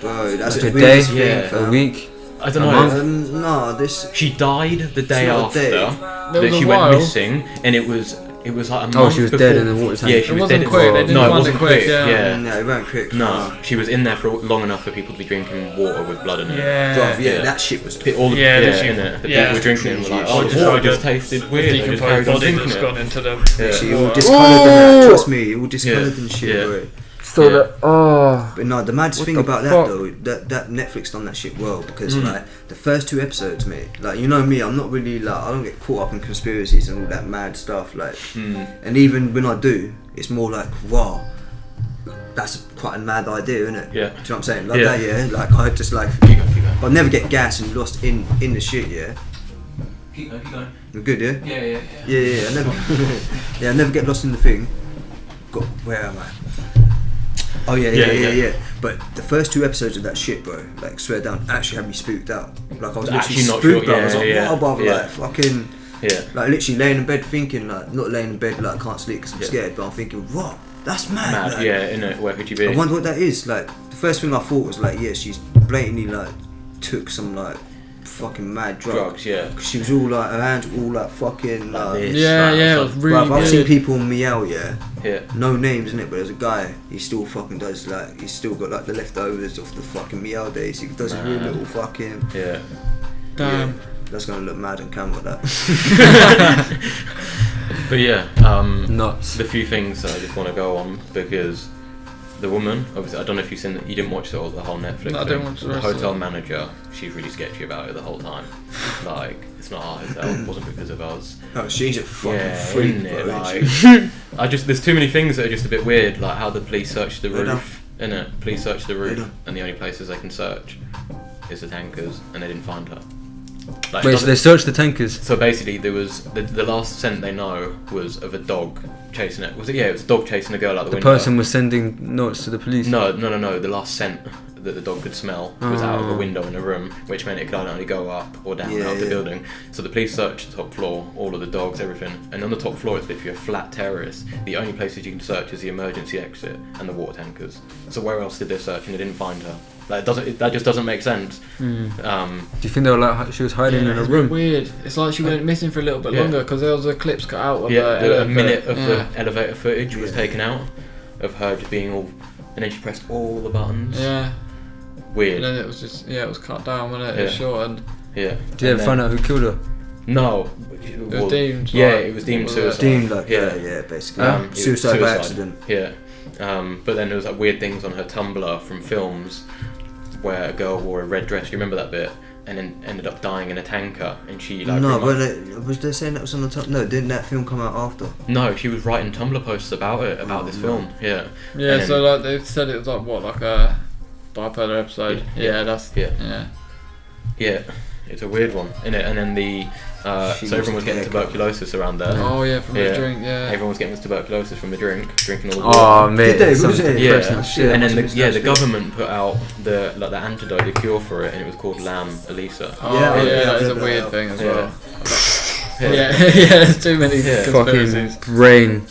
Bro, that's Like the a day? weirdest thing, Yeah. A fam. week? I don't A know. month? No, this. She died the day not a after day. There that was she a went while. missing, and it was like a month Oh, she was before. dead in the water tank. Yeah, she It was wasn't dead. quick, they didn't no, it find it wasn't quick, quick. yeah. No, it won't quick. No, she was in there for long enough for people to be drinking water with blood in it. yeah. Bruv, yeah, Yeah. that shit was. All the, Yeah, yeah, literally, innit? The yeah. people were drinking it and were like, Oh, oh, just the water like just a- tasted weird. They just decomposed carried on body drinking that's it. gone into the She all water. discoloured and that. Trust me, it all discoloured Yeah. and shit, Yeah. bro. So Yeah. that, oh. But no, the maddest What thing the about fuck? that though, that Netflix done that shit well, because like the first 2 episodes, mate, like you know me, I'm not really like, I don't get caught up in conspiracies and all that mad stuff, like, and even when I do, it's more like, wow, that's quite a mad idea, isn't it? Yeah. Do you know what I'm saying? Like Yeah. that, yeah. Like I just like, Keep going. but I'd never get gas and lost in the shit, yeah. Keep going. We're good, yeah. Yeah. I never, I never get lost in the thing. Where am I? Oh yeah. But the first 2 episodes of that shit, bro, like swear down, actually had me spooked out. Like I was literally Actually not spooked sure, out. I was like, yeah. wow, brother, like fucking, Yeah. like literally laying in bed thinking, like not laying in bed like I can't sleep because I'm scared, but I'm thinking, what? That's mad. Like, Yeah, innit? Where could you be? I wonder what that is. Like the first thing I thought was like, yeah, she's blatantly like took some like fucking mad drugs. Yeah. Cause she was all like, her hands were all like fucking like. this. Yeah, it was really Bruv, I've seen weird. people meow, yeah. Yeah. No names in it, but there's a guy. He still fucking does like. He's still got like the leftovers of the fucking meow days. He does a real little fucking. Yeah. Damn. Yeah, that's gonna look mad on camera. That. But yeah, Nuts. the few things that I just want to go on because the woman, obviously, I don't know if you've seen you didn't watch the whole Netflix. No, I thing. didn't watch the rest of hotel it. manager. She's really sketchy about it the whole time. Like it's not our hotel. It wasn't because of us. Oh, she's a fucking Yeah, freak, isn't it? bro. Like, I just there's too many things that are just a bit weird. Like how the police searched the Right roof. Innit? Police searched the roof, Right. and the only places they can search is the tankers, and they didn't find her. Like, Wait, so they searched the tankers? so basically, there was the last scent they know was of a dog chasing it. Was it? Yeah, it was a dog chasing a girl out the The window. person was sending notes to the police? No. The last scent that the dog could smell was out of a Oh. window in a room, which meant it could only go up or down Yeah, out of the yeah. building. So the police searched the top floor, all of the dogs, everything. And on the top floor, it's literally a flat terrace. The only places you can search is the emergency exit and the water tankers. So where else did they search? And they didn't find her. Like, that just doesn't make sense. Do you think they were like she was hiding in a It's room? weird. It's like she went missing for a little bit Yeah. longer because there was a clips cut out of Yeah, the a minute of yeah. the elevator footage was taken out of her just being all, and then she pressed all the buttons. Yeah. Weird. And then it was just it was cut down, wasn't it? It was Yeah. shortened. Yeah. Did you ever find out who killed her? No. It was deemed. Yeah, like, it was deemed what was suicide. Deemed like Yeah. yeah, basically It was suicide by accident. Yeah. But then there was like weird things on her Tumblr from films where a girl wore a red dress. You remember that bit? And then ended up dying in a tanker, and she like. No, pretty but much- was they saying that was on the top? No, didn't that film come out after? no, she was writing Tumblr posts about it, about this film. Yeah. Yeah, And so then- like they said it was like what, like a bipolar episode. Yeah, that's Yeah. yeah. Yeah, it's a weird one, isn't it? And then She so everyone was was getting there. tuberculosis around there. Oh yeah, from Yeah. the drink. Yeah. Everyone was getting tuberculosis from the drinking all the Oh, water. mate. Did they? some Was it? Yeah, depressing shit. and then Must the have been government put out the antidote, the cure for it, and it was called Lam Elisa. Oh Yeah, yeah, yeah, that is yeah, a weird yeah. thing as Yeah. well. Yeah, yeah. There's too many Yeah. conspiracies. Fucking brain.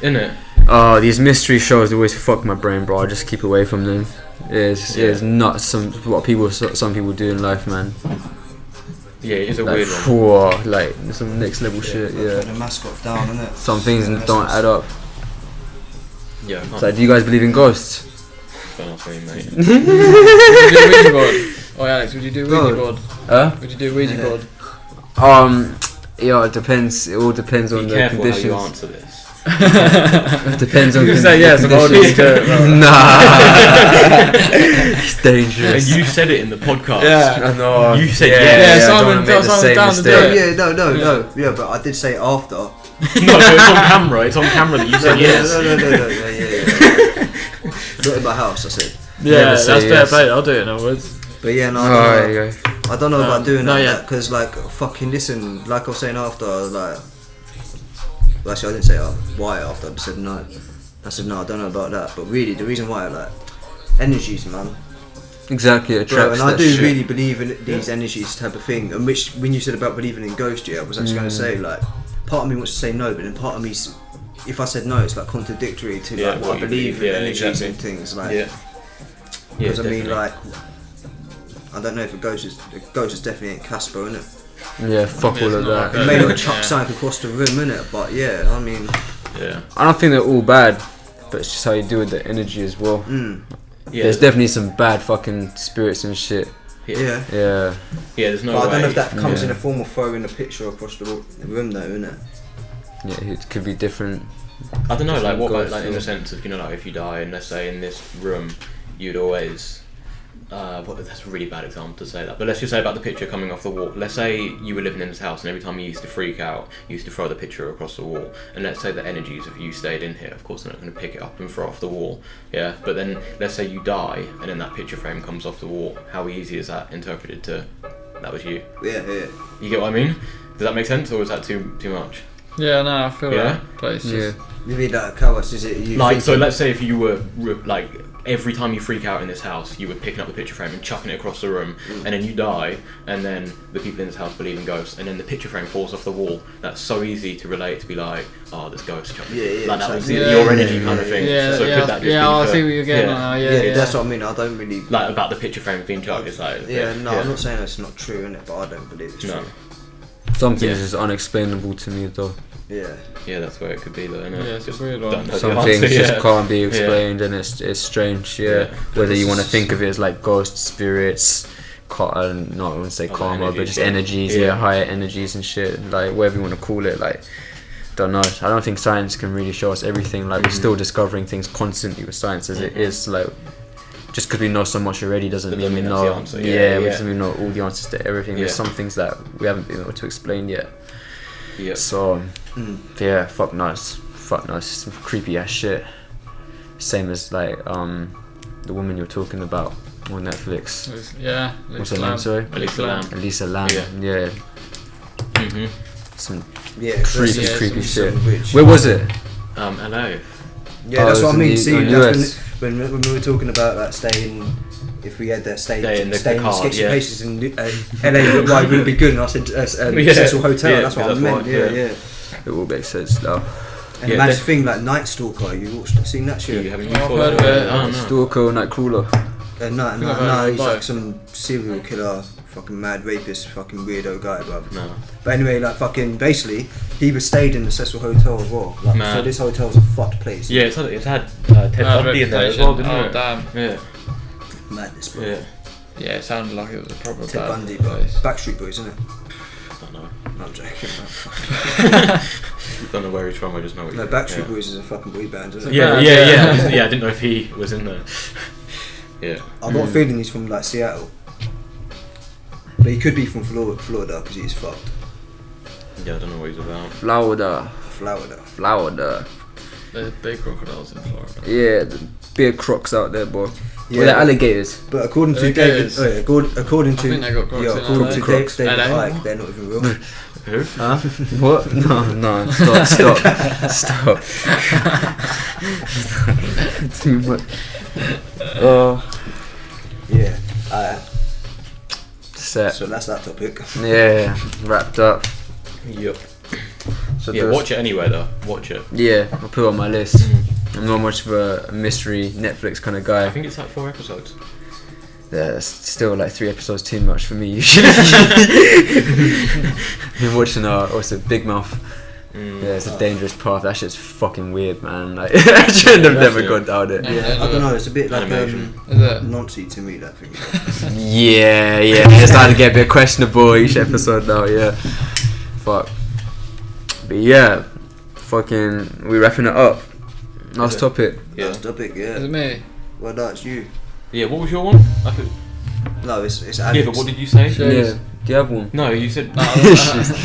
Innit? Oh, these mystery shows always fuck my brain, bro. I just keep away from them. It's nuts. Some people do in life, man. Yeah, it is a Like, weird one. whoa, like some next level shit. Put Yeah. the mascot down, innit? Some things don't add up. Yeah, I can't So, do you guys believe in ghosts? don't ask me, mate. Would you do Ouija board? Oh Alex, would you do Ouija God. board? Huh? Would you do Ouija Yeah. board? Yeah, it depends. It all depends on Be the careful how you conditions. answer this. It depends on You the say yes, I'm older conditions. to do it, bro. Nah, it's And dangerous. you said it in the podcast. Yeah. I know. You said yeah, yes. I don't Simon- wanna make the Simon's same down to do No, mistake. it. no. Yeah, but I did say it after. No, but it's on camera. It's on camera that you said yes. No. Yeah. Not in my house, I said. Yeah, Never that's say fair yes. play. I'll do it in other words. But yeah, no, Oh, I don't know. there you go. I don't know about doing no, that yeah. because, like, fucking listen, like I was saying after, like, well, actually, I didn't say why after, I just said no. I said no, I don't know about that. But really, the reason why, like, energies, man. Exactly, it Bro, attracts and I that do shit. really believe in these energies type of thing. And which, when you said about believing in ghosts, yeah, I was actually going to say, like, part of me wants to say no, but then part of me, if I said no, it's like contradictory to Yeah, like what what I you believe believe, in yeah, energies exactly. and things. Like, Yeah. Yeah, because I mean, definitely. like, I don't know if a ghost is definitely ain't Casper, innit? Yeah, fuck all of It's not that. It like may Yeah. not chuck something across the room, innit? But yeah, I mean, Yeah. I don't think they're all bad, but it's just how you deal with the energy as well. Yeah. There's definitely some bad fucking spirits and shit. yeah. Yeah. Yeah, there's no But I way. don't know if that comes Yeah. in a form of throwing a picture across the room, though, innit? Yeah, it could be different. I don't know, like what, Ghost like in the film. sense of, you know, like if you die, and let's say in this room, you'd always that's a really bad example to say that, but let's just say about the picture coming off the wall. Let's say you were living in this house and every time you used to freak out, you used to throw the picture across the wall, and let's say the energies of you stayed in here, of course they're not going to pick it up and throw off the wall, yeah, but then let's say you die and then that picture frame comes off the wall. How easy is that interpreted to that was you? Yeah. You get what I mean? Does that make sense, or is that too much? Yeah, no, I feel that. But it's just, You mean like how much is it? You Like, so thinking- let's say if you were like every time you freak out in this house, you were picking up the picture frame and chucking it across the room, and then you die, and then the people in this house believe in ghosts, and then the picture frame falls off the wall. That's so easy to relate, to be like, oh, there's ghosts. Yeah, Like that was exactly. your energy kind of thing. yeah, So yeah, could that just yeah. be I for- see what you're getting at now. Yeah, that's what I mean. I don't really. like about the picture frame being chucked. It's like I'm not saying it's not true, innit? But I don't believe it's No. true. Some things is unexplainable to me though. Yeah, that's where it could be though, innit? Yeah, it's a Just weird don't one. know the Some answer, things just yeah. can't be explained, and it's strange. Yeah, whether you want to think of it as like ghosts, spirits, not I wouldn't say Other karma, but energies, just yeah. energies, Yeah. higher energies and shit. Like whatever you want to call it. Like, don't know. I don't think science can really show us everything. Like we're still discovering things constantly with science as it is. Like just because we know so much already doesn't That mean we doesn't mean know. that's the answer. We doesn't mean we know all the answers to everything. There's Yeah. some things that we haven't been able to explain yet. Yeah. So yeah, fuck knows, some creepy ass shit. Same as like the woman you're talking about on Netflix. Yeah. What's her name? Sorry, Elisa Lam. Elisa Lam. Yeah. Yeah, Mhm. some Yeah, creepy shit. Which, Where was it? LA. Yeah, Oh, that's it's what I in mean. the- See, in that's US. when we were talking about that staying. If we had that stay in the in car, sketchy yeah. places in LA, why wouldn't be good? And I said Cecil Hotel. Yeah, that's what I that's meant. what- Yeah. yeah. It all makes sense now. And Yeah, imagine that- thing like Night Stalker. You watched, seen that shit? You haven't I've heard of it. Oh, no. Stalker, Nightcrawler. No, think I've heard he's of like both. some serial killer, fucking mad rapist, fucking weirdo guy, bruv. No. But anyway, like fucking basically, he was stayed in the Cecil Hotel as well. Like, Man. so this hotel's a fucked place. Yeah, it's had Ted Bad Bundy in there as well, reputation. didn't Oh it? damn. Yeah. Madness, bro. Yeah. Yeah, it sounded like it was a proper Ted bad Bundy, bro. place. Backstreet Boys, isn't it? Don't know. No, I'm joking. Bro. Don't know where he's from. I just know. What No, he's Backstreet Boys is a fucking boy band, isn't it? Yeah, band, yeah, yeah. yeah. Yeah, I didn't know if he was in there. Yeah. I've got a feeling he's from like Seattle, but he could be from Florida because he's fucked. Yeah, I don't know what he's about. Florida. There's big crocodiles in Florida. Yeah, the big crocs out there, boy. Yeah. Well, they're alligators. But according to Okay, David, it's- according to I think they got crocs in according LA. to Crocs. David LA. Icke, they're not even real. Who? Huh? What? No. Stop. Too much. Yeah. Set. So that's that topic. Yeah, wrapped up. Yep. So Yeah, those- watch it anyway though. Watch it. Yeah, I'll put it on my list. I'm not much of a mystery Netflix kind of I guy. think it's like 4 episodes. Yeah, it's still like 3 episodes too much for me usually. Been watching what's it, Big Mouth. Yeah, it's a dangerous path. That shit's fucking weird, man. Like I should have never Yeah. gone down it. Yeah, I don't know. It's a bit like Animation. Is it? Nancy to me, that thing. Yeah, it's starting to get a bit questionable each episode now. Yeah, fuck. But yeah, fucking, we wrapping it up. Last Yeah. topic. Yeah. That's topic. Is Yeah. it me? Well, that's you. Yeah. What was your one? I could, No, it's yeah, Alex. but what did you say? Sure. Yeah. Do you have one? No, you said No,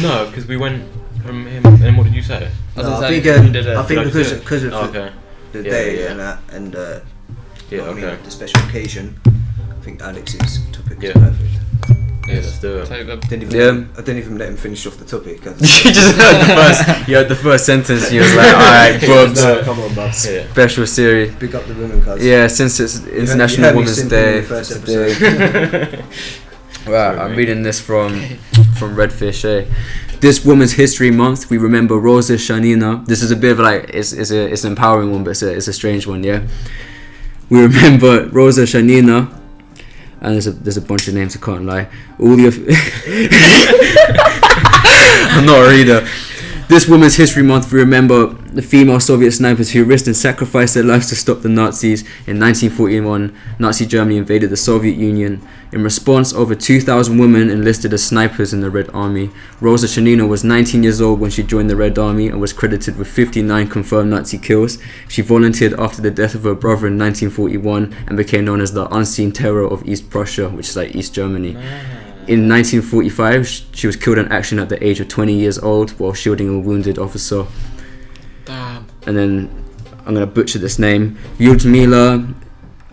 no, because we went from him. And what did you say? I No, was I saying think if you did it. I think Did I because do it? because of Oh, okay. the Yeah, day yeah. and that and Yeah. I mean, Okay. the special occasion. I think Alex's topic is Yeah. perfect. Yeah. Let's do it. Take the I didn't even let him finish off the topic. You just heard the first sentence. And you was like, alright, Bobs. No, come on, Bubs. Yeah. Special series. Big up the women, cuz. Yeah, since it's International heard me Women's simping Day in the first today. Right, I'm reading this from Redfish. This Women's History Month, we remember Rosa Shanina. This is a bit of like it's an empowering one, but it's a strange one. Yeah, we remember Rosa Shanina, and there's a bunch of names. I can't lie. All the I'm not a reader. This Women's History Month, we remember the female Soviet snipers who risked and sacrificed their lives to stop the Nazis. In 1941, Nazi Germany invaded the Soviet Union. In response, over 2,000 women enlisted as snipers in the Red Army. Rosa Shanina was 19 years old when she joined the Red Army and was credited with 59 confirmed Nazi kills. She volunteered after the death of her brother in 1941 and became known as the Unseen Terror of East Prussia, which is like East Germany. In 1945, she was killed in action at the age of 20 years old while shielding a wounded officer. Damn. And then, I'm going to butcher this name, Lyudmila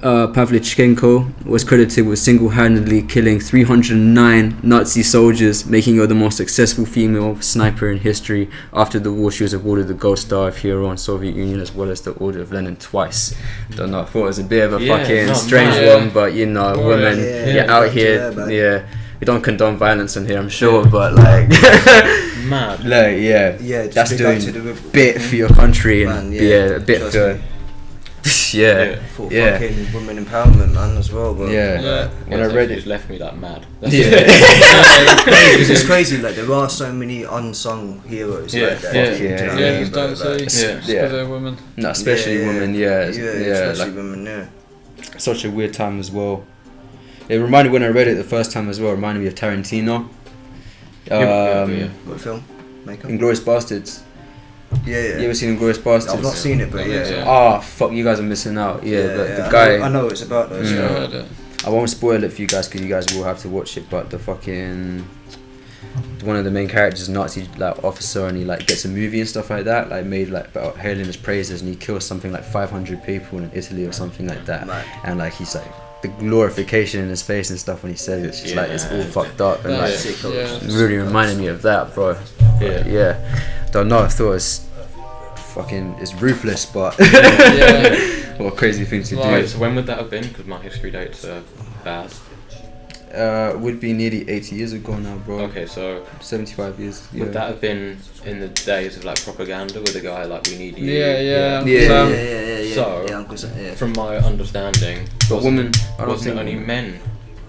Pavlichenko was credited with single-handedly killing 309 Nazi soldiers, making her the most successful female sniper in history. After the war, she was awarded the Gold Star of Hero in Soviet Union as well as the Order of Lenin twice. Don't know, I thought it was a bit of a fucking strange one, but you know, women, you're out here, we don't condone violence in here, I'm sure, but like, mad. Like, just that's big doing up to the a bit for your country and a bit trust for. me. For fucking women empowerment, man, as well, bro. When I read It's it, left me like mad. It's crazy. Like there are so many unsung heroes. Like that. Just don't say. Because they're women. no, especially women. Especially like, women. Yeah. such a weird time as well. It reminded when I read it the first time as well. It reminded me of Tarantino. What film? Makeup. Inglourious Bastards. You ever seen Inglourious Bastards? I've not seen it, but Oh fuck, you guys are missing out. But the guy. I know what it's about though. So. I won't spoil it for you guys because you guys will have to watch it. But the fucking one of the main characters is a Nazi like officer, and he like gets a movie and stuff like that, like made like about hailing his praises, and he kills something like 500 people in Italy or something like that. And like he's like the glorification in his face and stuff when he says it, it's just like it's all fucked up and like really reminded me of that, bro. Don't know, I thought it's fucking, it's ruthless, but what a crazy thing to do. Wait, so when would that have been? Because my history dates are bad. Would be nearly 80 years ago now, bro. Okay, so 75 years. Would that have been in the days of like propaganda with the guy like we need you? So from my understanding, but women, I don't wasn't think only men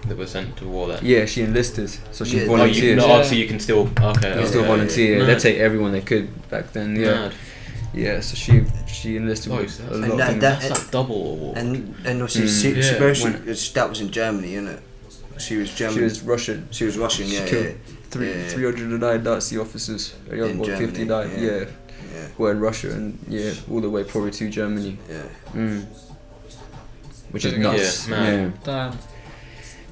that were sent to war then. Yeah, she enlisted, so she volunteered. So you can still volunteer. They take everyone they could back then. Mad. Yeah, so she enlisted with a lot of things. That's like double war. And obviously that was in Germany, innit? She was German. She was Russian. She was Russian. She killed 309 Nazi officers. In Germany, 59. Were in Russia and all the way probably to Germany. Which is nuts. Damn.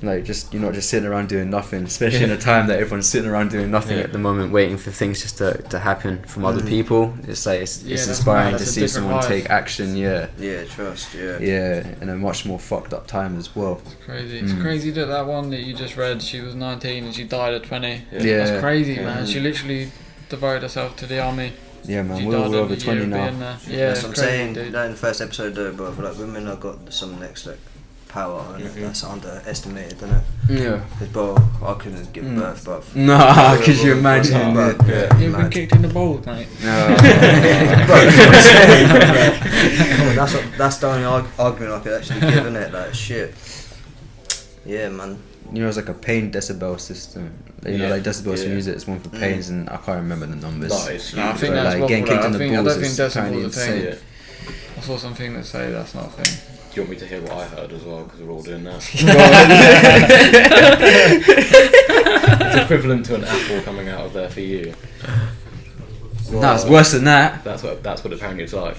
Like you're not just sitting around doing nothing, especially in a time that everyone's sitting around doing nothing at the moment, waiting for things just to happen from other people. It's like it's inspiring to see someone take action. Trust. In a much more fucked up time as well. It's crazy. It's crazy that one that you just read, she was 19 and she died at 20. That's crazy, man. She literally devoted herself to the army. Yeah, man, we're all over 20 now. That's what I'm saying. Dude. Like in the first episode, though, bro, like women have got some next like power, and that's underestimated, isn't it? Yeah. Because, bro, I couldn't give birth, bro. Nah, could you imagine? You've been kicked in the balls, mate. No. That's the only argument I could actually give, isn't it? Like, shit. Yeah, man. You know, it's like a pain decibel system. You know, like decibels for music, it's one for pains, and I can't remember the numbers. I think that's like getting kicked in the balls I is don't kind think of decibels insane. a thing. I saw something that say that's not a thing. Do you want me to hear what I heard as well? Because we're all doing that. It's equivalent to an apple coming out of there for you. No, it's worse than that. That's what apparently it's like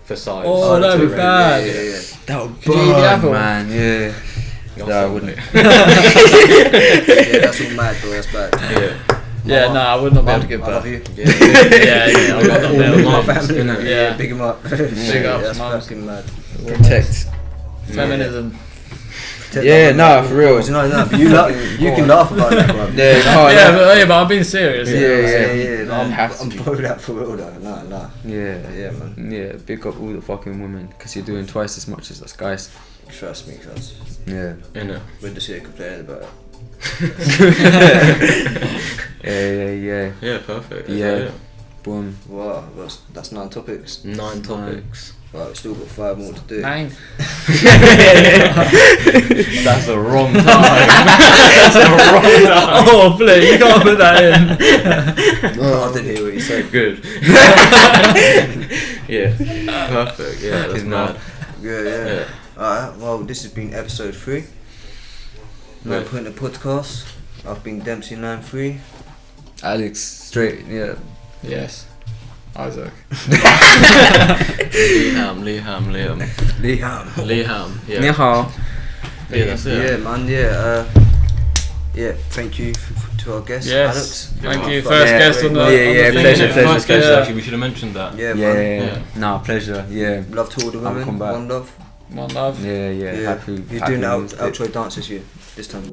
for size. Oh, that'd be bad. That would Could you eat the apple? man. Yeah. No, I wouldn't. That's all mad, bro. That's bad. Yeah, no, I would not be able to give I birth. love you. I would not be able to. My family, Yeah. big 'em up. Big up, That's mums. fucking mad. Protect. Feminism. Yeah, nah, for real. No, you can laugh about that, bro. But I'm being serious. Yeah. I'm to. pro that for real, though. Nah. Yeah, man. Yeah, big up all the fucking women, because you're doing twice as much as us guys. Trust me, cuz. Yeah. We're just here complaining about it. Yeah. Yeah, perfect. Yeah. Boom. Wow, that's 9 topics. 9 topics. Right, we've still got 5 more to do. 9. That's a wrong time. That's a wrong time. Oh, please, you can't put that in. I didn't hear what you said. Good. Yeah. Perfect. Yeah, that's mad. Yeah. Alright, well, this has been episode 3. 9pointer podcast. I've been Dempsey93. Alex, straight, yeah. Yes. Isaac. Liam. Yeah. Ni hao. Yeah, that's it. Yeah, man, yeah, thank you to our guest, Yes. Alex. Thank you. First guest on the. Yeah, on the pleasure, thing. First guest, Yeah. actually, we should have mentioned that. Yeah, Yeah, man. yeah. Nah, pleasure, yeah. Love to all the I'll women. come back. One love. One love. Yeah, Yeah. happy. You're happy doing the Wednesday. outro dance this year, this time.